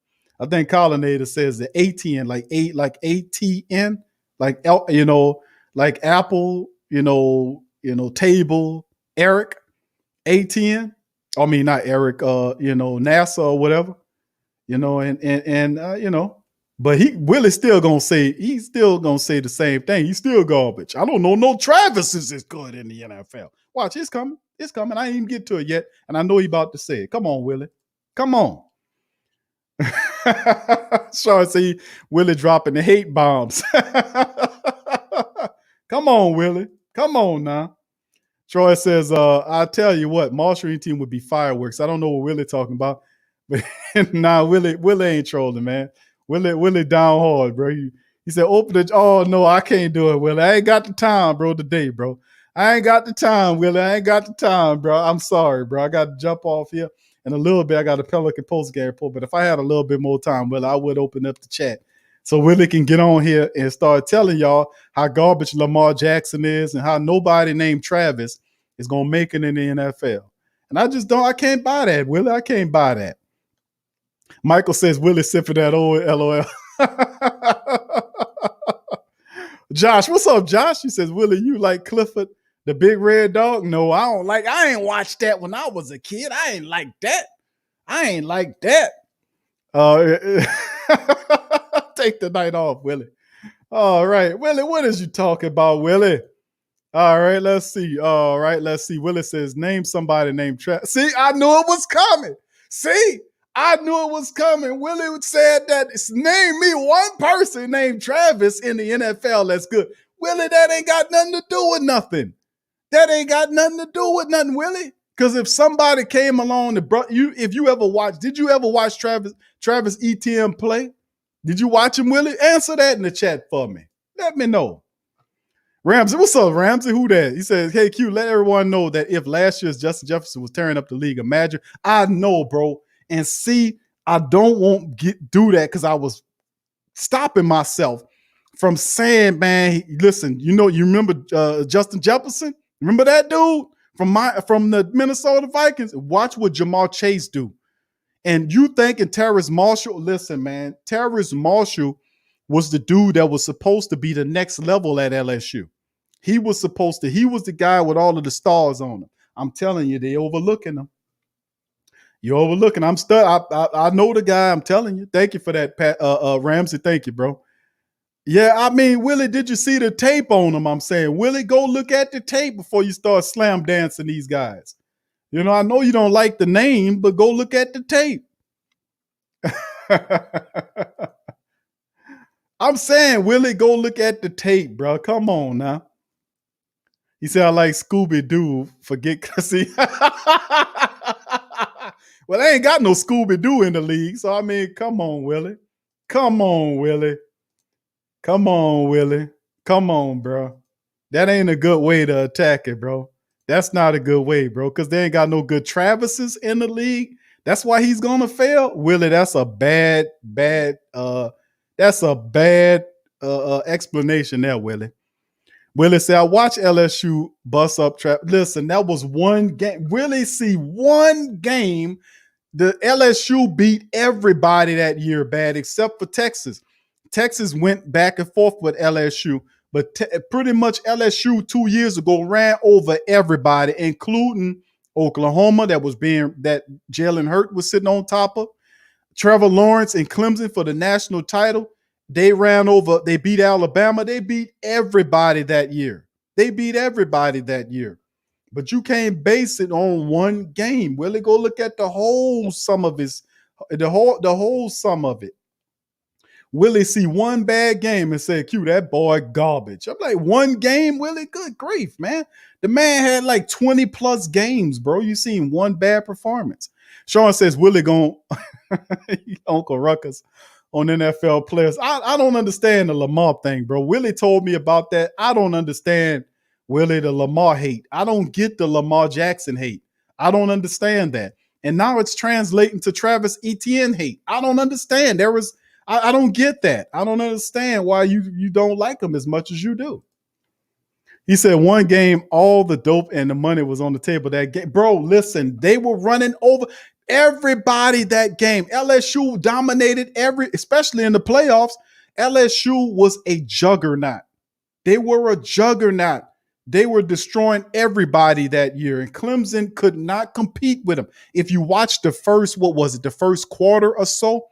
I think Collinator says the ATN, like ATN, like Apple, table, Eric, ATN. I mean, not Eric, NASA or whatever, and But Willie's still gonna say the same thing. He's still garbage. I don't know no Travis is as good in the NFL. Watch, it's coming. It's coming. I ain't even get to it yet, and I know he about to say it. Come on, Willie. Come on. Sean say Willie dropping the hate bombs. Come on, Willie. Come on now. Troy says, I'll tell you what, Marshall team would be fireworks. I don't know what Willie talking about, but nah, Willie ain't trolling, man. Willie down hard, bro. He said, open the, oh no, I can't do it, Willie. I ain't got the time, bro, today, bro. I ain't got the time, Willie. I ain't got the time, bro. I'm sorry, bro. I got to jump off here. In a little bit, I got a Pelican post-game report, but if I had a little bit more time, Willie, I would open up the chat. So Willie can get on here and start telling y'all how garbage Lamar Jackson is and how nobody named Travis is going to make it in the NFL. And I can't buy that, Willie. I can't buy that. Michael says, Willie sipping that old LOL. Josh, what's up, Josh? He says, Willie, you like Clifford, the big red dog? No, I ain't watched that when I was a kid. I ain't like that. Take the night off, Willie. All right. Willie, what is you talking about, Willie? All right, let's see. Willie says, name somebody named Travis. See, I knew it was coming. Willie said that, name me one person named Travis in the NFL that's good. Willie, that ain't got nothing to do with nothing. Willie. Because if somebody came along and brought you, did you ever watch Travis Etienne play? Did you watch him, Willie? Answer that in the chat for me. Let me know. Ramsey, what's up, Ramsey? Who that? He says, hey, Q, let everyone know that if last year's Justin Jefferson was tearing up the league, imagine. I know, bro. And see, I don't want to do that because I was stopping myself from saying, man, listen, you remember Justin Jefferson? Remember that dude from the Minnesota Vikings? Watch what Jamar Chase do. And you thinking Terrace Marshall, listen, man, Terrace Marshall was the dude that was supposed to be the next level at LSU. He was the guy with all of the stars on him. I'm telling you, they overlooking him. You're overlooking. I know the guy. I'm telling you. Thank you for that, Ramsey. Thank you, bro. Yeah, I mean, Willie, did you see the tape on him? I'm saying, Willie, go look at the tape before you start slam dancing these guys. I know you don't like the name, but go look at the tape. I'm saying, Willie, go look at the tape, bro. Come on now. He said, I like Scooby-Doo. Forget, see. Well, they ain't got no Scooby-Doo in the league. So, I mean, come on, Willie. Come on, bro. That ain't a good way to attack it, bro. That's not a good way, bro, because they ain't got no good Travises in the league. That's why he's going to fail. Willie, that's a bad explanation there, Willie. Willie said, I watch LSU bust up trap. Listen, that was one game. Willie, see, one game. The LSU beat everybody that year bad, except for Texas. Texas went back and forth with LSU, but pretty much LSU 2 years ago ran over everybody, including Oklahoma, that Jalen Hurts was sitting on top of. Trevor Lawrence and Clemson for the national title. They beat Alabama. They beat everybody that year. But you can't base it on one game. Willie, go look at the whole sum of it. Willie see one bad game and say, Q, that boy garbage. I'm like, one game, Willie? Good grief, man. The man had like 20 plus games, bro. You seen one bad performance. Sean says, Willie going Uncle Ruckus on NFL players. I don't understand the Lamar thing, bro. Willie told me about that. I don't understand, Willie, the Lamar hate. I don't get the Lamar Jackson hate. I don't understand that. And now it's translating to Travis Etienne hate. I don't understand. I don't get that. I don't understand why you don't like him as much as you do. He said one game, all the dope and the money was on the table that game. Bro, listen, they were running over everybody that game. LSU dominated especially in the playoffs. LSU was a juggernaut. They were a juggernaut. They were destroying everybody that year, and Clemson could not compete with them. If you watch the first quarter or so,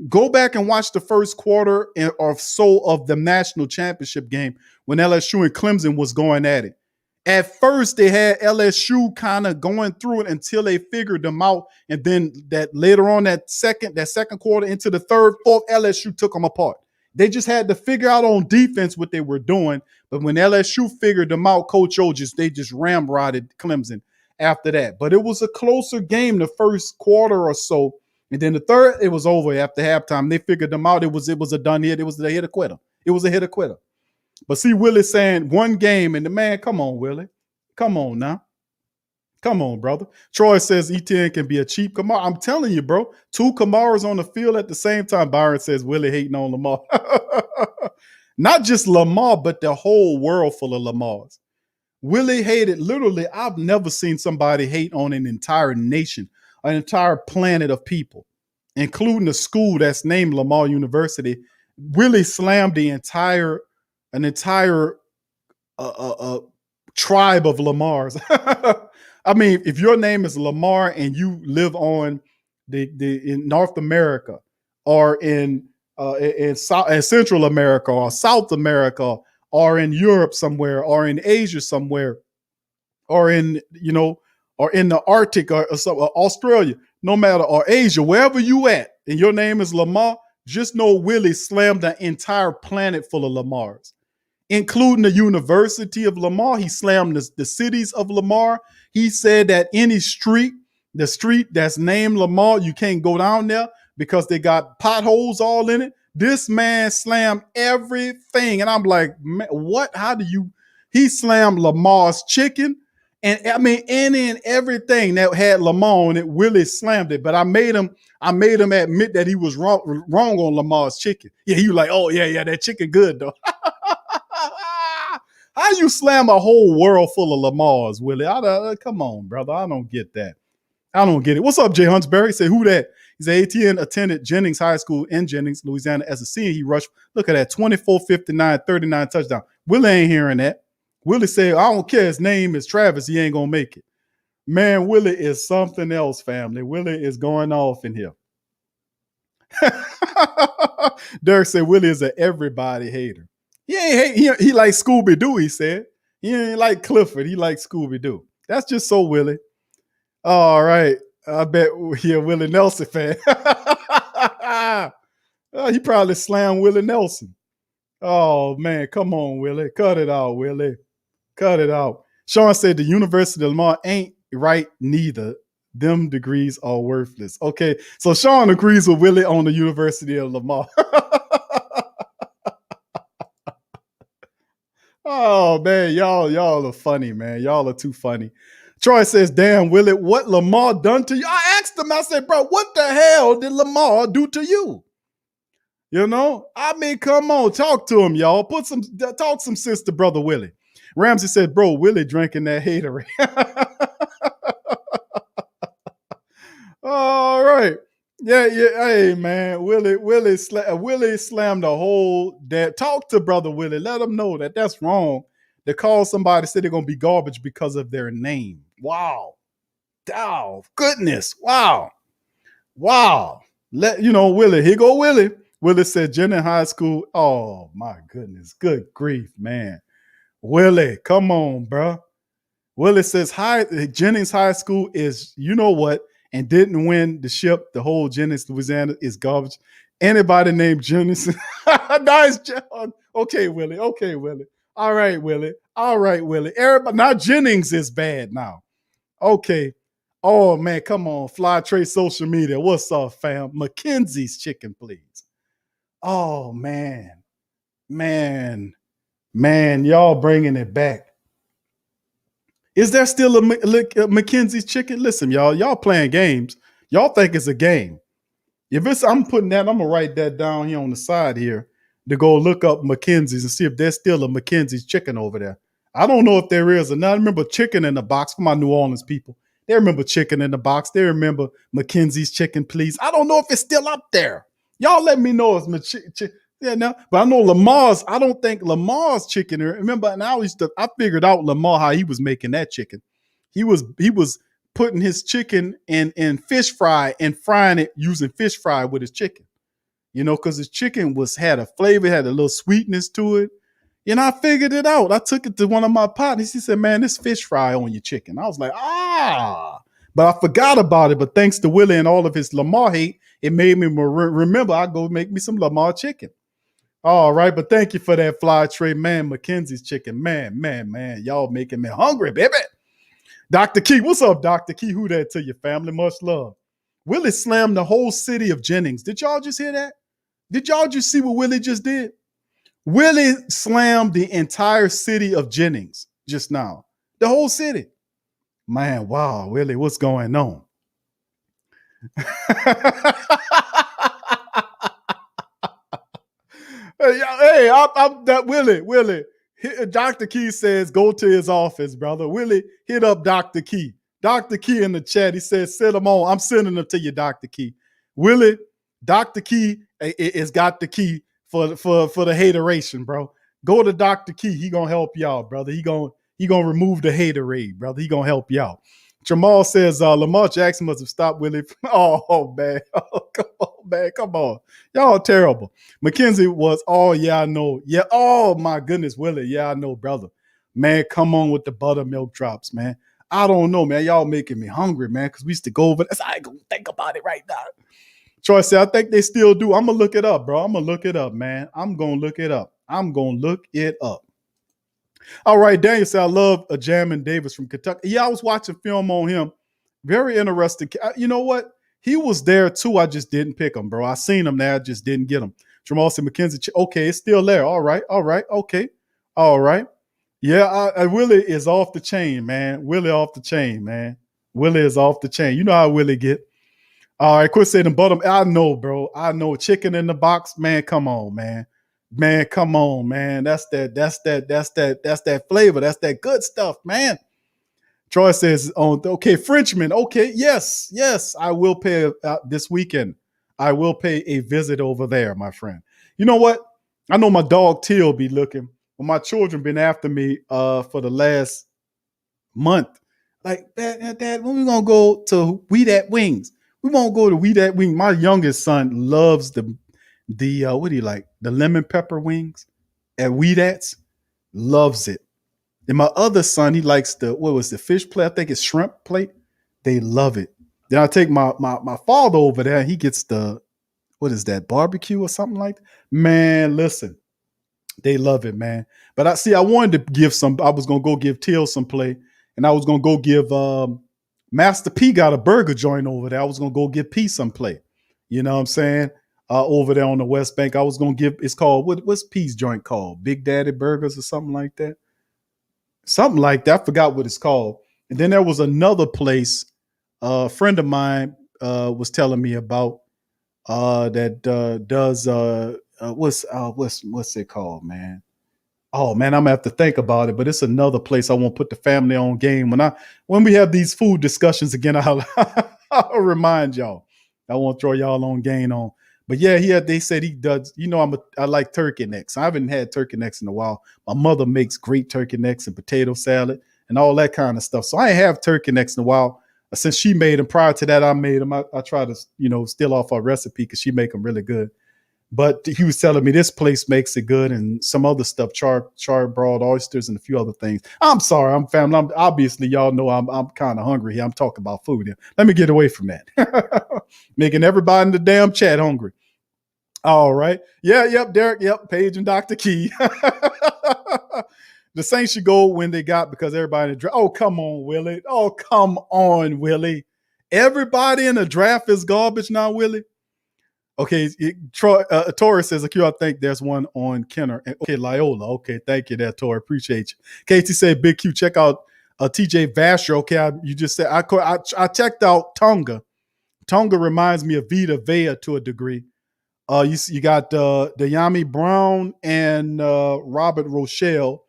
Go back and watch the first quarter or so of the national championship game when LSU and Clemson was going at it. At first, they had LSU kind of going through it until they figured them out, and then that later on that second quarter into the third, fourth, LSU took them apart. They just had to figure out on defense what they were doing, but when LSU figured them out, Coach O they just ramrodded Clemson after that. But it was a closer game the first quarter or so. And then the third, it was over after halftime. They figured them out. It was a done hit. It was a hit or quitter. It was a hit or quitter. But see, Willie saying one game, and the man, come on, Willie. Come on now. Come on, brother. Troy says ETN can be a cheap Kamara. I'm telling you, bro. 2 Kamaras on the field at the same time. Byron says Willie hating on Lamar. Not just Lamar, but the whole world full of Lamars. Willie hated, literally, I've never seen somebody hate on an entire nation, an entire planet of people, including a school that's named Lamar University. Willie slammed an entire tribe of Lamars. I mean, if your name is Lamar and you live on in North America or in Central America or South America or in Europe somewhere or in Asia somewhere or in the Arctic or Australia, no matter, or Asia, wherever you at, and your name is Lamar, just know Willie slammed the entire planet full of Lamars, including the University of Lamar. He slammed the cities of Lamar. He said that any street, the street that's named Lamar, you can't go down there because they got potholes all in it. This man slammed everything. And I'm like, man, what? How do you? He slammed Lamar's chicken. And I mean, any and everything that had Lamar on it, Willie slammed it. But I made him admit that he was wrong on Lamar's chicken. Yeah, he was like, oh, yeah, that chicken good, though. How you slam a whole world full of Lamars, Willie? Come on, brother. I don't get that. I don't get it. What's up, Jay Huntsberry? Say, who that? He said ATN attended Jennings High School in Jennings, Louisiana. As a senior, he rushed, look at that, 24, 59, 39 touchdown. Willie ain't hearing that. Willie said, I don't care. His name is Travis. He ain't going to make it. Man, Willie is something else, family. Willie is going off in here. Derek said Willie is an everybody hater. He ain't hate. He like Scooby-Doo, he said. He ain't like Clifford. He like Scooby-Doo. That's just so Willie. All right. I bet he a Willie Nelson fan. He probably slammed Willie Nelson. Oh, man. Come on, Willie. Cut it out, Willie. Cut it out. Sean said the University of Lamar ain't right neither. Them degrees are worthless. Okay. So Sean agrees with Willie on the University of Lamar. Oh, man, y'all are funny, man. Y'all are too funny. Troy says, damn, Willie, what Lamar done to you? I asked him, I said, bro, what the hell did Lamar do to you? You know? I mean, come on, talk to him, y'all. Talk some sense to brother Willie. Ramsey said, bro, Willie drinking that haterade. All right. Yeah. Hey, man, Willie slammed the whole that. Talk to brother Willie. Let him know that that's wrong. To call somebody, say they're going to be garbage because of their name. Wow. Oh, goodness. Wow. Willie. Here go Willie. Willie said Jennings High School. Oh, my goodness. Good grief, man. Willie, come on, bro. Willie says Jennings High School is, you know what, and didn't win the ship. The whole Jennings, Louisiana is garbage. Anybody named Jennings? Nice job. Okay, Willie. All right, Willie. Everybody, now Jennings is bad now. Okay. Oh, man, come on. Fly Trade social media. What's up, fam? Mackenzie's chicken, please. Oh, man, y'all bringing it back. Is there still a Mackenzie's chicken? Listen, y'all playing games. Y'all think it's a game. I'm putting that, I'm going to write that down here on the side here to go look up Mackenzie's and see if there's still a Mackenzie's chicken over there. I don't know if there is or not. I remember chicken in the box for my New Orleans people. They remember chicken in the box. They remember Mackenzie's chicken, please. I don't know if it's still up there. Y'all let me know if it's but I know Lamar's. I don't think Lamar's chicken. Remember, and I figured out Lamar how he was making that chicken. He was putting his chicken in fish fry and frying it using fish fry with his chicken. because the chicken had a flavor, had a little sweetness to it. I figured it out. I took it to one of my partners. He said, man, this fish fry on your chicken. I was like, but I forgot about it. But thanks to Willie and all of his Lamar hate, it made me remember I go make me some Lamar chicken. All right, but thank you for that fly tray, man. Mackenzie's chicken, man. Y'all making me hungry, baby. Dr. Key, what's up, Dr. Key? Who that to your family? Much love. Willie slammed the whole city of Jennings. Did y'all just hear that? Did y'all just see what Willie just did? Willie slammed the entire city of Jennings just now. The whole city. Man, wow, Willie, what's going on? Hey, I'm that Willie. Dr. Key says, go to his office, brother. Willie, hit up Dr. Key. Dr. Key in the chat, he says, send them on. I'm sending them to you, Dr. Key. Willie, Dr. Key has got the key for the hateration, bro. Go to Dr. Key. He gonna help y'all, brother. He gonna remove the haterade, brother. He gonna help y'all. Jamal says Lamar Jackson must have stopped Willie. Oh man. Oh, come on. Y'all terrible. Mackenzie was, yeah, I know. Yeah, oh my goodness, Willie. Yeah, I know, brother. Man, come on with the buttermilk drops, man. I don't know, man. Y'all making me hungry, man, because we used to go over this. I ain't gonna think about it right now. Troy said, I think they still do. I'm gonna look it up, bro. I'm gonna look it up, man. I'm gonna look it up. All right, Daniel said, I love Jamin Davis from Kentucky. Yeah, I was watching film on him. Very interesting. You know what? He was there too. I just didn't pick him, bro. I seen him there. I just didn't get him. Jamal said, Mackenzie, okay, it's still there. All right, okay. All right. Yeah, Willie is off the chain, man. Willie off the chain, man. Willie is off the chain. You know how Willie get. All right, quit saying the bottom. I know, bro. I know. Chicken in the box, man. Come on, man. Man, come on, man. That's that flavor. That's that good stuff, man. Troy says, okay, Frenchman. Okay, yes, I will pay this weekend. I will pay a visit over there, my friend. You know what? I know my dog Teal be looking. Well, my children been after me for the last month. Like, Dad, when we gonna go to We That Wings? We won't go to We That Wings. My youngest son loves the what do you like? The lemon pepper wings at We That's. Loves it. And my other son, he likes the fish plate? I think it's shrimp plate. They love it. Then I take my father over there. He gets what is that, barbecue or something like that? Man, listen. They love it, man. But I wanted to give I was going to go give Teal some play. And I was going to go give Master P got a burger joint over there. I was going to go give P some play. You know what I'm saying? Over there on the West Bank. I was going to give, it's called, what's P's joint called? Big Daddy Burgers or something like that? Something like that. I forgot what it's called. And then there was another place a friend of mine was telling me about that does what's it called, man? Oh man, I'm gonna have to think about it, but it's another place I won't put the family on game. When we have these food discussions again, I'll remind y'all. I won't throw y'all on game on. But yeah, they said he does. You know, I like turkey necks. I haven't had turkey necks in a while. My mother makes great turkey necks and potato salad and all that kind of stuff. So I ain't have turkey necks in a while. Since she made them, prior to that, I made them. I try to, steal off her recipe because she make them really good. But he was telling me this place makes it good and some other stuff, charred broiled oysters and a few other things. I'm sorry, I'm family. Obviously, y'all know I'm kind of hungry here. I'm talking about food here. Let me get away from that. Making everybody in the damn chat hungry. All right. Yeah, yep, Derek, yep, Paige and Dr. Key. The Saints should go when they got because everybody in the draft. Oh, come on, Willie. Oh, come on, Willie. Everybody in the draft is garbage now, Willie. Okay, Tori says, I think there's one on Kenner. Okay, Loyola. Okay, thank you there, Tori. Appreciate you. KT said, Big Q, check out TJ Vasher. Okay, you just said, I checked out Tonga. Tonga reminds me of Vita Vea to a degree. You got Dayami Brown and Robert Rochelle,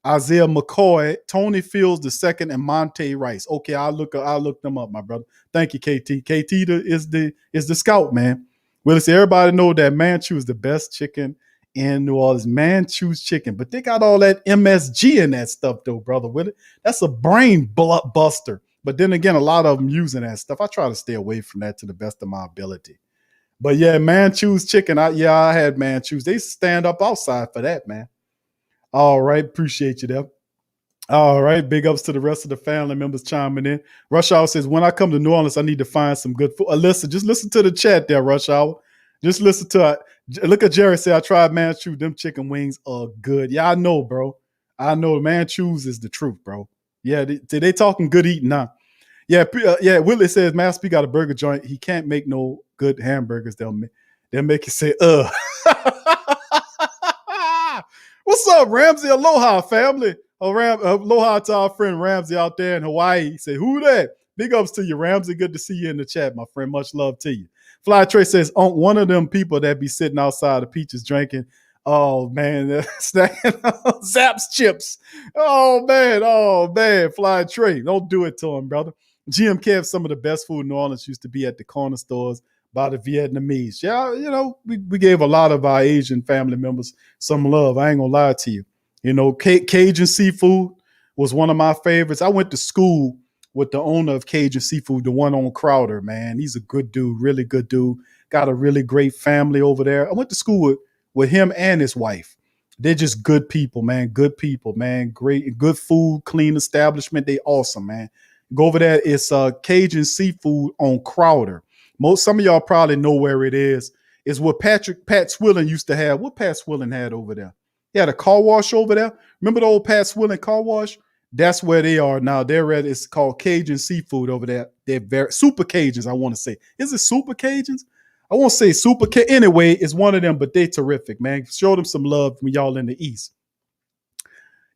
Isaiah McCoy, Tony Fields II, and Monte Rice. Okay, I'll look them up, my brother. Thank you, KT. KT is the scout, man. Well, everybody know that Manchu is the best chicken in New Orleans. Manchu's chicken, but they got all that MSG in that stuff, though, brother. Willie, that's a brain buster. But then again, a lot of them using that stuff. I try to stay away from that to the best of my ability. But yeah, Manchew's chicken. I had Manchew's. They stand up outside for that, man. All right, appreciate you there. All right, big ups to the rest of the family members chiming in. Rush Hour says, when I come to New Orleans, I need to find some good food. Just listen to the chat there, Rush Hour. Just listen to it. Look at Jerry say, I tried Manchew. Them chicken wings are good. Yeah, I know, bro. I know Manchew's is the truth, bro. Yeah, they talking good eating now. Yeah. Willie says, Master got a burger joint. He can't make no good hamburgers. They'll make you say, What's up, Ramsey? Aloha, family. Aloha to our friend Ramsey out there in Hawaii. He said, who that? Big ups to you, Ramsey. Good to see you in the chat, my friend. Much love to you. Fly Trey says, one of them people that be sitting outside the Peaches drinking, oh, man, snacking Zaps chips. Oh, man. Fly Trey, don't do it to him, brother. GM Kev, some of the best food in New Orleans used to be at the corner stores by the Vietnamese. Yeah, we gave a lot of our Asian family members some love. I ain't gonna lie to you. Cajun seafood was one of my favorites. I went to school with the owner of Cajun Seafood, the one on Crowder, man. He's a good dude, really good dude. Got a really great family over there. I went to school with him and his wife. They're just good people, man. Good people, man. Great, good food, clean establishment. They awesome, man. Go over there. It's Cajun Seafood on Crowder. Some of y'all probably know where it is. It's what Pat Swilling used to have. What Pat Swilling had over there? He had a car wash over there. Remember the old Pat Swilling car wash? That's where they are now. It's called Cajun Seafood over there. They're very Super Cajuns, I want to say. Is it Super Cajuns? I won't say Super Cajun. Anyway, it's one of them, but they terrific, man. Show them some love when y'all in the East.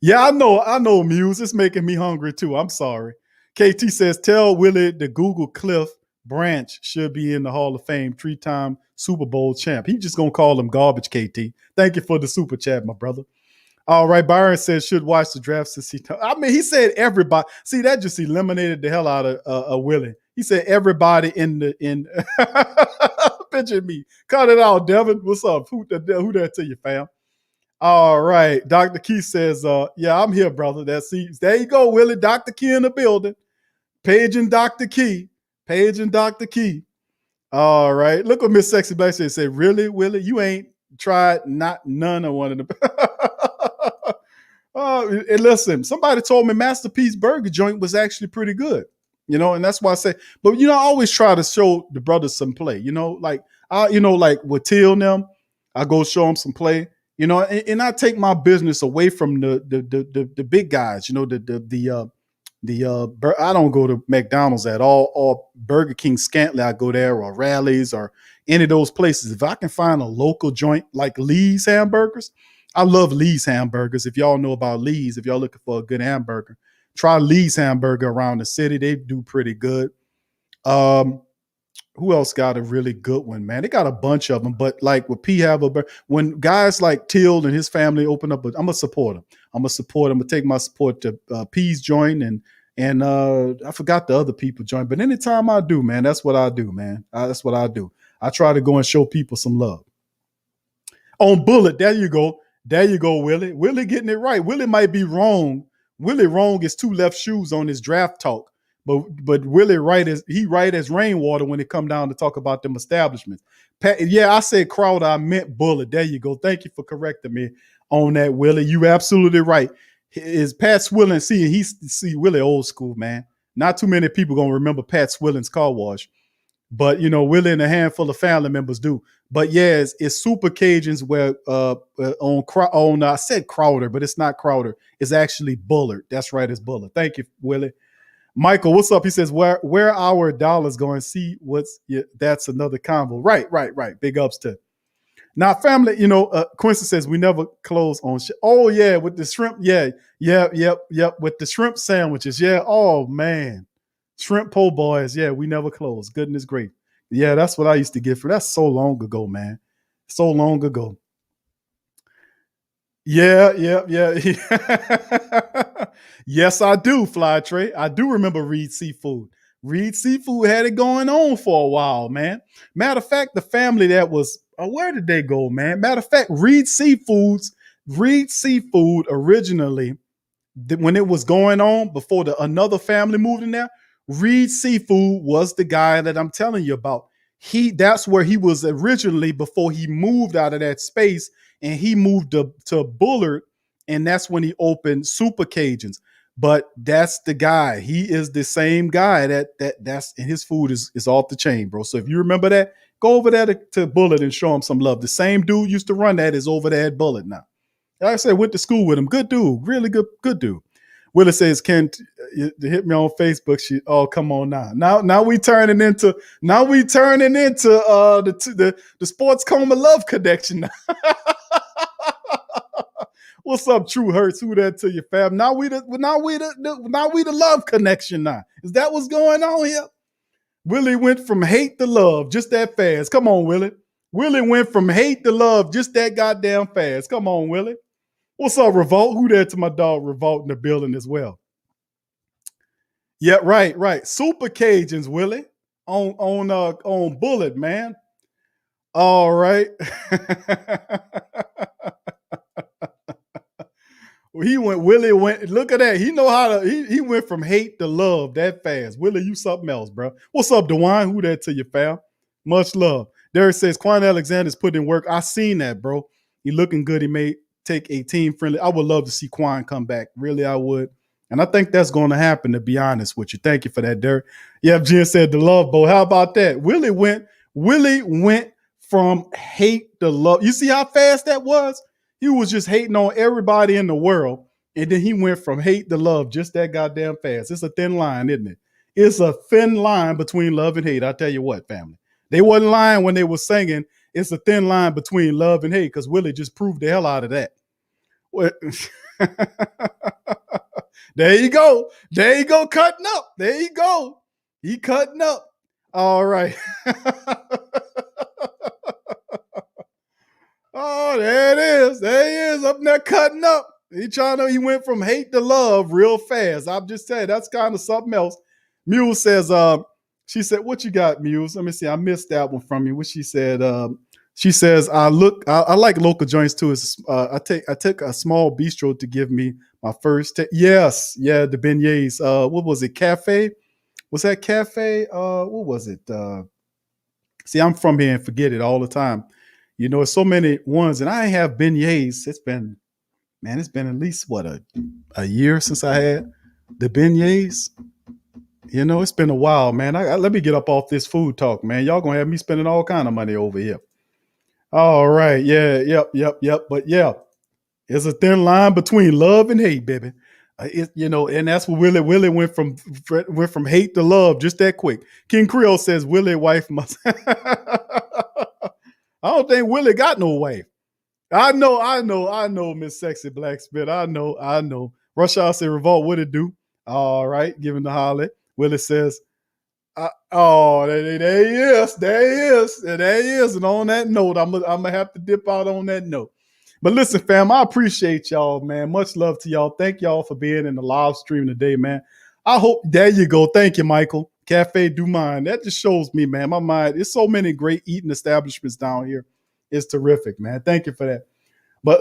Yeah, I know, Muse. It's making me hungry too. I'm sorry. KT says, tell Willie the Google Cliff Branch should be in the Hall of Fame, 3-time Super Bowl champ. He just gonna call him garbage, KT. Thank you for the super chat, my brother. All right, Byron says should watch the draft since he said everybody. See, that just eliminated the hell out of Willie. He said everybody in picture me. Cut it out, Devin. What's up? Who that to you, fam? All right, Dr. Key says, yeah, I'm here, brother. There you go, Willie. Dr. Key in the building. Paige and Dr. Key. All right. Look what Miss Sexy Black said. Say, really, Willie? You ain't tried none of one of them. And listen, somebody told me Masterpiece Burger Joint was actually pretty good. And that's why I say, but I always try to show the brothers some play. Like with Till and them, I go show them some play. And I take my business away from the big guys. I don't go to McDonald's at all, or Burger King scantly. I go there, or Rally's, or any of those places. If I can find a local joint like Lee's Hamburgers, I love Lee's Hamburgers. If y'all know about Lee's, if y'all looking for a good hamburger, try Lee's Hamburger around the city. They do pretty good. Who else got a really good one, man? They got a bunch of them, but like with P have when guys like Till and his family open up, I'm gonna support them. I'm gonna take my support to P's join and I forgot the other people join. But anytime I do, man, that's what I do, man. That's what I do. I try to go and show people some love. On Bullet, there you go, Willie. Willie getting it right. Willie might be wrong. Willie wrong is 2 left shoes on his draft talk. But Willie right as rainwater when it come down to talk about them establishments. I said Crowder, I meant Bullet. There you go. Thank you for correcting me on that, Willie. You absolutely right. Is Pat Swilling, see Willie old school, man. Not too many people gonna remember Pat Swilling's car wash. But Willie and a handful of family members do. But yeah, it's Super Cajuns where I said Crowder, but it's not Crowder. It's actually Bullard. That's right, it's Bullard. Thank you, Willie. Michael, what's up? He says, where our dollars going? See that's another combo. Right. Big ups to. Now, family, Quincy says we never close on shit. Oh, yeah, with the shrimp. Yeah. With the shrimp sandwiches. Yeah. Oh, man. Shrimp po' boys. Yeah, we never close. Goodness great. Yeah, that's what I used to get for. That's so long ago, man. So long ago. Yeah. Yes, I do, Fly Trey. I do remember Reed Seafood. Reed Seafood had it going on for a while, man. Matter of fact, the family that was, where did they go, man? Matter of fact, Reed Seafood originally, when it was going on before another family moved in there, Reed Seafood was the guy that I'm telling you about. That's where he was originally before he moved out of that space and he moved to Bullard, and that's when he opened Super Cajuns. But that's the guy. He is the same guy that's and his food is off the chain, bro. So if you remember that, go over there to Bullard and show him some love. The same dude used to run that is over there at Bullard now. Like I said, went to school with him. Good dude, really good dude. Willis says, "Ken, hit me on Facebook." Oh, come on now. We turning into the Sports Coma love connection. What's up, True Hurts? Who that to you, fam? Now we the love connection. Now is that what's going on here? Willie went from hate to love just that fast. Come on, Willie. Willie went from hate to love just that goddamn fast. Come on, Willie. What's up, Revolt? Who there to my dog Revolt in the building as well? Yeah, right. Super Cajuns, Willie, on Bullet, man. All right. Willie went, look at that. He know how to, he went from hate to love that fast. Willie, you something else, bro. What's up, DeWine? Who that to you, fam? Much love. Derek says, Quan Alexander's put in work. I seen that, bro. He looking good. He may take a team friendly. I would love to see Quan come back. Really, I would. And I think that's going to happen, to be honest with you. Thank you for that, Derek. Yeah, Jen said the love boat. How about that? Willie went from hate to love. You see how fast that was? He was just hating on everybody in the world. And then he went from hate to love just that goddamn fast. It's a thin line, isn't it? It's a thin line between love and hate. I tell you what, family. They wasn't lying when they were singing. It's a thin line between love and hate, because Willie just proved the hell out of that. There you go. Cutting up. There you go. He cutting up. All right. Oh, there it is. There he is up there cutting up. He went from hate to love real fast. I'm just saying, that's kind of something else. Muse says, she said, what you got, Muse? Let me see. I missed that one from you. What she said, she says, I like local joints too. I took a small bistro to give me my first. Yes. Yeah. The beignets. What was it? Cafe? Was that cafe? What was it? See, I'm from here and forget it all the time. You know, it's so many ones, and I have beignets. It's been at least a year since I had the beignets. You know, it's been a while, man. Let me get up off this food talk, man. Y'all gonna have me spending all kind of money over here. All right, yeah, yep. But yeah, there's a thin line between love and hate, baby. And that's what Willie went from hate to love just that quick. King Creole says Willie wife must. I don't think Willie got no wife. I know, Miss Sexy Blacksmith. I know. Rush Hour say, Revolt, what it do? All right, giving the holler. Willie says, there he is. And on that note, I'm gonna have to dip out on that note. But listen, fam, I appreciate y'all, man. Much love to y'all. Thank y'all for being in the live stream today, man. I hope, there you go. Thank you, Michael. Cafe Du Monde. That just shows me, man, my mind. There's so many great eating establishments down here. It's terrific, man. Thank you for that. But,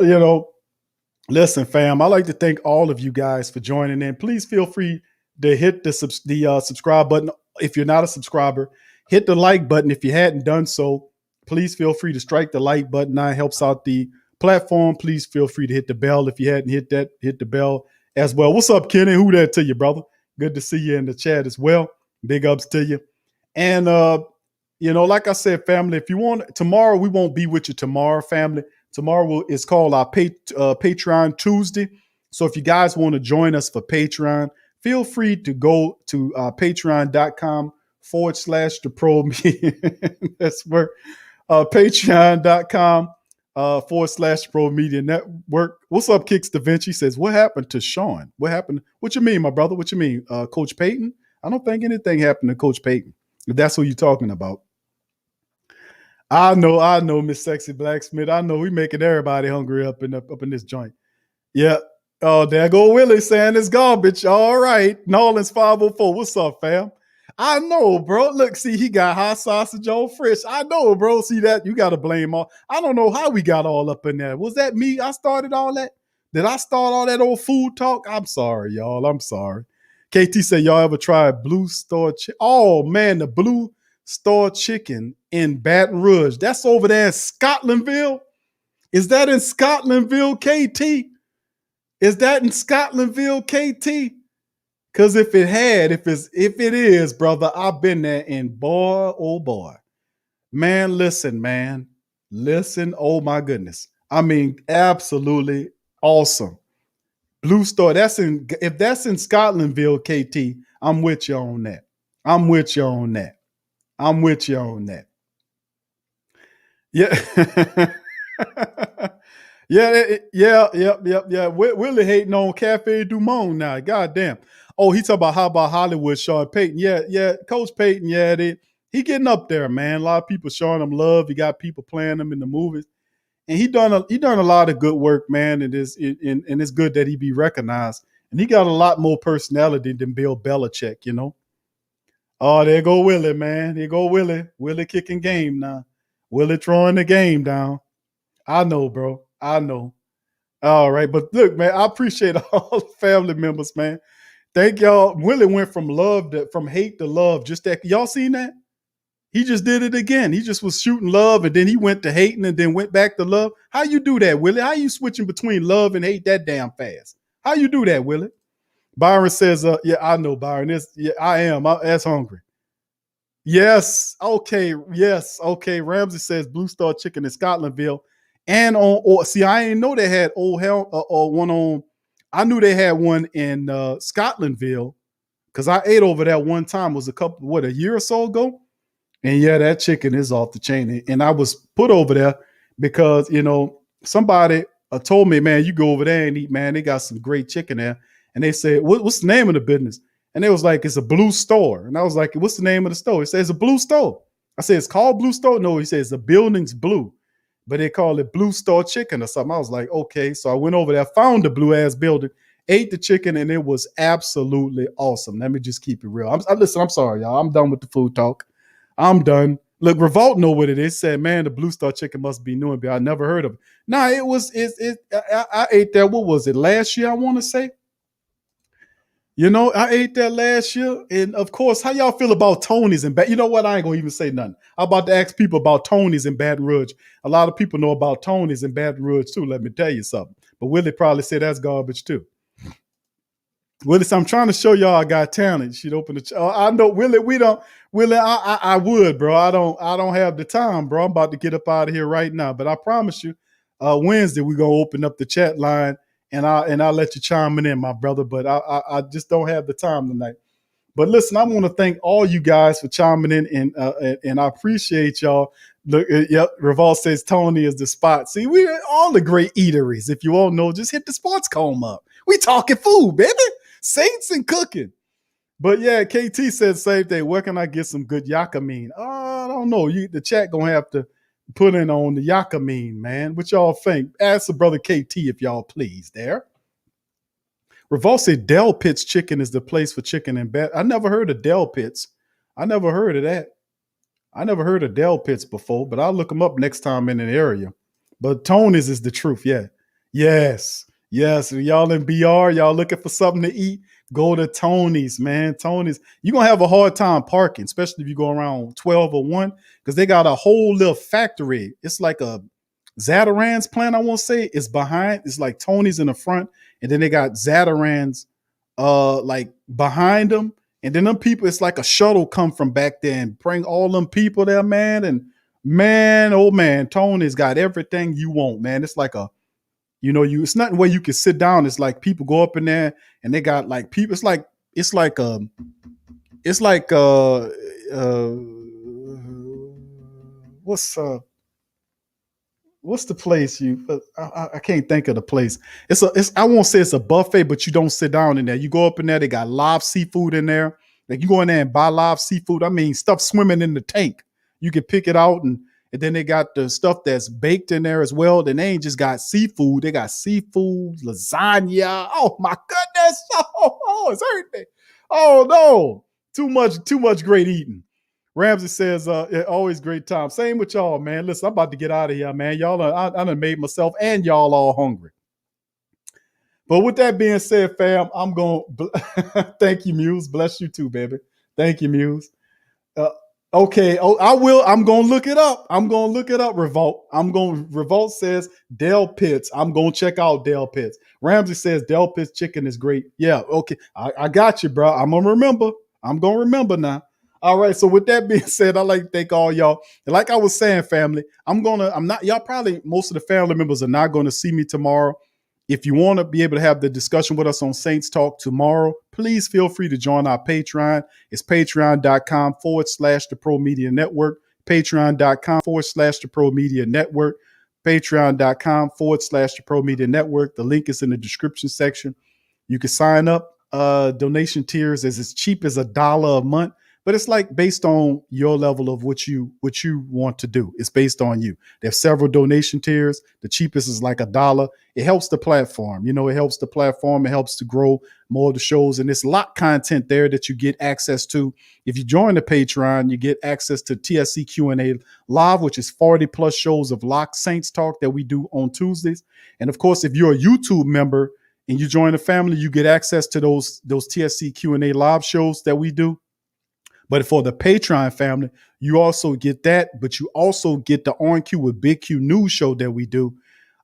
listen, fam, I'd like to thank all of you guys for joining in. Please feel free to hit the subscribe button. If you're not a subscriber, hit the like button. If you hadn't done so, please feel free to strike the like button. That helps out the platform. Please feel free to hit the bell. If you hadn't hit that, hit the bell as well. What's up, Kenny? Who that to you, brother? Good to see you in the chat as well. Big ups to you. And, like I said, family, if you want, tomorrow, we won't be with you tomorrow, family. Tomorrow is called our Patreon Tuesday. So if you guys want to join us for Patreon, feel free to go to patreon.com/the Pro Media. That's where patreon.com/Pro Media Network. What's up, Kicks Da Vinci says, what happened to Sean? What happened? What you mean, my brother? What you mean? Coach Payton? I don't think anything happened to Coach Payton, if that's who you're talking about. I know, Miss Sexy Blacksmith. I know we making everybody hungry up in this joint. Yeah. Oh, there go Willie saying it's garbage. All right. Nolan's 504. What's up, fam? I know, bro. Look, see, he got hot sausage on fresh. I know, bro. See that? You got to blame all. I don't know how we got all up in there. Was that me? I started all that? Did I start all that old food talk? I'm sorry, y'all. I'm sorry. KT said, y'all ever tried Blue Star? Oh, man, the Blue Star Chicken in Baton Rouge. That's over there in Scotlandville. Is that in Scotlandville, KT? Is that in Scotlandville, KT? Because if it is, brother, I've been there, and boy, oh boy. Man, listen, man. Listen, oh my goodness. I mean, absolutely awesome. Blue Star, if that's in Scotlandville, KT, I'm with you on that. I'm with you on that. I'm with you on that. Yeah. Yeah. Willie hating on Cafe Du Monde now. Goddamn. Oh, he talking about how about Hollywood, Sean Payton. Yeah. Coach Payton, he getting up there, man. A lot of people showing him love. He got people playing him in the movies. And he done a lot of good work, man. And it's good that he be recognized. And he got a lot more personality than Bill Belichick, you know. Oh, there go Willie, man. There go Willie. Willie kicking game now. Willie throwing the game down. I know, bro. I know. All right. But look, man, I appreciate all the family members, man. Thank y'all. Willie went from hate to love. Just that. Y'all seen that? He just did it again. He just was shooting love, and then he went to hating and then went back to love. How you do that, Willie? How you switching between love and hate that damn fast? How you do that, Willie? Byron says, yeah, I know, Byron. I am. That's hungry. Yes. Okay. Yes. Okay. Ramsey says Blue Star Chicken in Scotlandville. And see, I didn't know they had one on. I knew they had one in Scotlandville because I ate over there one time. It was a year or so ago. And yeah, that chicken is off the chain. And I was put over there because, somebody told me, man, you go over there and eat, man. They got some great chicken there. And they said, what's the name of the business? And they was like, it's a Blue Store. And I was like, what's the name of the store? He said, it's a Blue Store. I said, it's called Blue Store? No, he says the building's blue, but they call it Blue Store Chicken or something. I was like, okay. So I went over there, found the blue ass building, ate the chicken, and it was absolutely awesome. Let me just keep it real. Listen, I'm sorry, y'all. I'm done with the food talk. I'm done. Look, Revolt know what it is. Said, man, the Blue Star Chicken must be new and I never heard of it. Nah, I ate that. What was it? Last year, I want to say. I ate that last year. And of course, how y'all feel about Tony's and you know what? I ain't gonna even say nothing. I'm about to ask people about Tony's in Baton Rouge. A lot of people know about Tony's in Baton Rouge too. Let me tell you something. But Willie probably said that's garbage too. Willie, so I'm trying to show y'all I got talent. She'd open the. I know Willie. We don't. Willie, I would, bro. I don't have the time, bro. I'm about to get up out of here right now. But I promise you, Wednesday we're gonna open up the chat line and I'll let you chime in, my brother. But I just don't have the time tonight. But listen, I want to thank all you guys for chiming in and I appreciate y'all. Look, yep, Revolt says Tony is the spot. See, we all the great eateries. If you all know, just hit the sports Coma up. We talking food, baby. Saints and cooking. But yeah, KT said the same thing. Where can I get some good yakameen? I don't know. The chat gonna have to put in on the yakameen, man. What y'all think? Ask the brother KT if y'all please there. Revolt said Del Pitts Chicken is the place for chicken and bat. I never heard of Del Pitts. I never heard of that. I never heard of Del Pitts before, but I'll look them up next time in an area. But Tony's is the truth, yeah. Yes. Y'all in BR, y'all looking for something to eat, go to Tony's, man. Tony's. You're going to have a hard time parking, especially if you go around 12 or 1, because they got a whole little factory. It's like a Zataran's plant, I won't say. It's behind. It's like Tony's in the front, and then they got Zataran's like behind them. And then them people, it's like a shuttle come from back there and bring all them people there, man. And man, oh man, Tony's got everything you want, man. It's like it's nothing where you can sit down. It's like people go up in there and they got like people. It's like what's the place I can't think of the place. I won't say it's a buffet, but you don't sit down in there. You go up in there. They got live seafood in there. Like you go in there and buy live seafood. I mean, stuff swimming in the tank. You can pick it out and then they got the stuff that's baked in there as well. Then they ain't just got seafood. They got seafood, lasagna. Oh my goodness. Oh, it's hurting me. Oh no. Too much great eating. Ramsey says, always great time. Same with y'all, man. Listen, I'm about to get out of here, man. Y'all, I done made myself and y'all all hungry. But with that being said, fam, I'm going to thank you, Muse. Bless you too, baby. Thank you, Muse. Okay. Oh, I will. I'm gonna look it up. Revolt. Revolt says Del Pitts. I'm gonna check out Del Pitts. Ramsey says Del Pitts chicken is great. Yeah. Okay. I got you, bro. I'm gonna remember. I'm gonna remember now. All right. So with that being said, I'd like to thank all y'all. And like I was saying, family, y'all probably, most of the family members are not gonna see me tomorrow. If you want to be able to have the discussion with us on Saints Talk tomorrow, please feel free to join our Patreon. It's patreon.com/the Pro Media Network, patreon.com/the Pro Media Network, patreon.com/the Pro Media Network. The link is in the description section. You can sign up. Donation tiers is as cheap as $1 a month, but it's like based on your level of what you want to do. It's based on you. There's several donation tiers. The cheapest is like $1. It helps the platform. It helps the platform. It helps to grow more of the shows. And there's a lot of content there that you get access to. If you join the Patreon, you get access to TSC Q&A Live, which is 40 plus shows of Lock Saints Talk that we do on Tuesdays. And of course, if you're a YouTube member and you join the family, you get access to those TSC Q&A Live shows that we do. But for the Patreon family, you also get that, but you also get the On Q with Big Q news show that we do.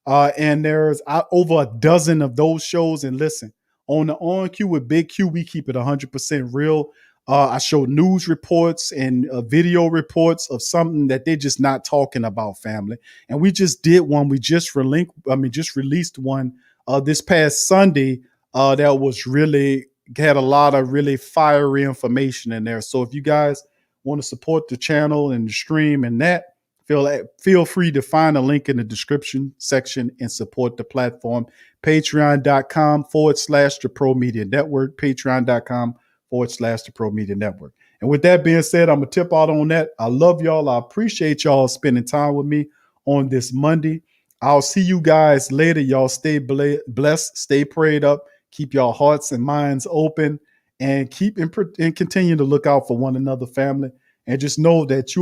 And there's over a dozen of those shows. And listen, on the On Q with Big Q, we keep it 100% real. I show news reports and video reports of something that they're just not talking about, family. And we just did one. We just released one this past Sunday that was really had a lot of really fiery information in there. So if you guys want to support the channel and the stream and that, feel free to find a link in the description section and support the platform. Patreon.com/the Pro Media Network. Patreon.com/the Pro Media Network. And with that being said, I'm going to tip out on that. I love y'all. I appreciate y'all spending time with me on this Monday. I'll see you guys later. Y'all stay blessed, stay prayed up. Keep your hearts and minds open and continue to look out for one another, family. And just know that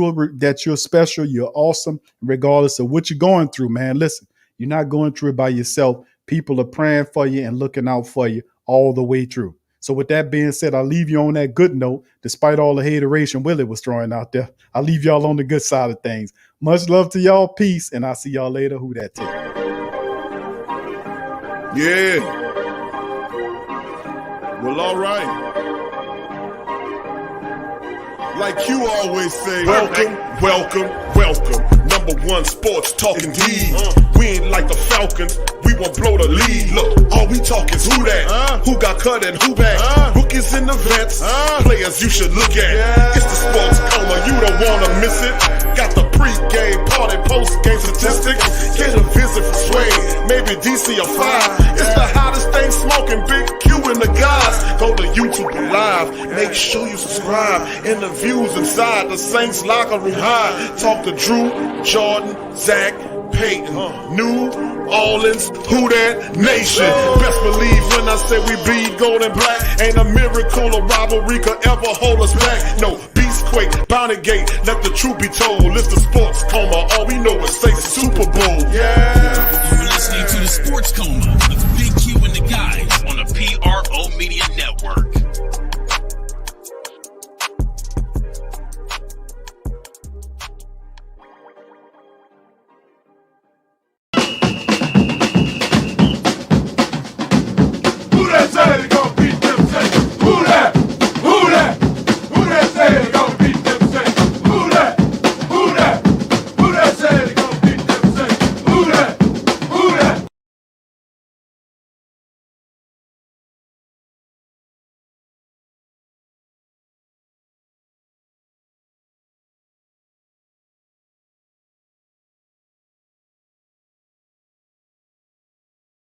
you're special. You're awesome, regardless of what you're going through, man. Listen, you're not going through it by yourself. People are praying for you and looking out for you all the way through. So with that being said, I'll leave you on that good note, despite all the hateration Willie was throwing out there. I'll leave y'all on the good side of things. Much love to y'all. Peace. And I'll see y'all later. Who that take? Yeah. Well, all right. Like you always say, welcome. Number one sports talking D. We ain't like the Falcons. We won't blow the lead. Look, all we talk is who that, who got cut and who back. Rookies and the vets, players you should look at. It's the sports coma, you don't wanna miss it. Got the pre-game party, post-game statistics. Get a visit from Sway, maybe DC or 5. It's the hottest thing smoking, Big Q and the guys. Go to YouTube Live, make sure you subscribe. Interviews inside the Saints locker room high. Talk to Drew, Jordan, Zach, Peyton, New Orleans, who that nation. Best believe when I say we bleed gold and black. Ain't a miracle or rivalry could ever hold us back. No, Beastquake, Bounty Gate, let the truth be told. It's the sports coma, all we know is say Super Bowl. Yeah. You're listening to the Sports Coma with Big Q and the guys on the PRO Media Network.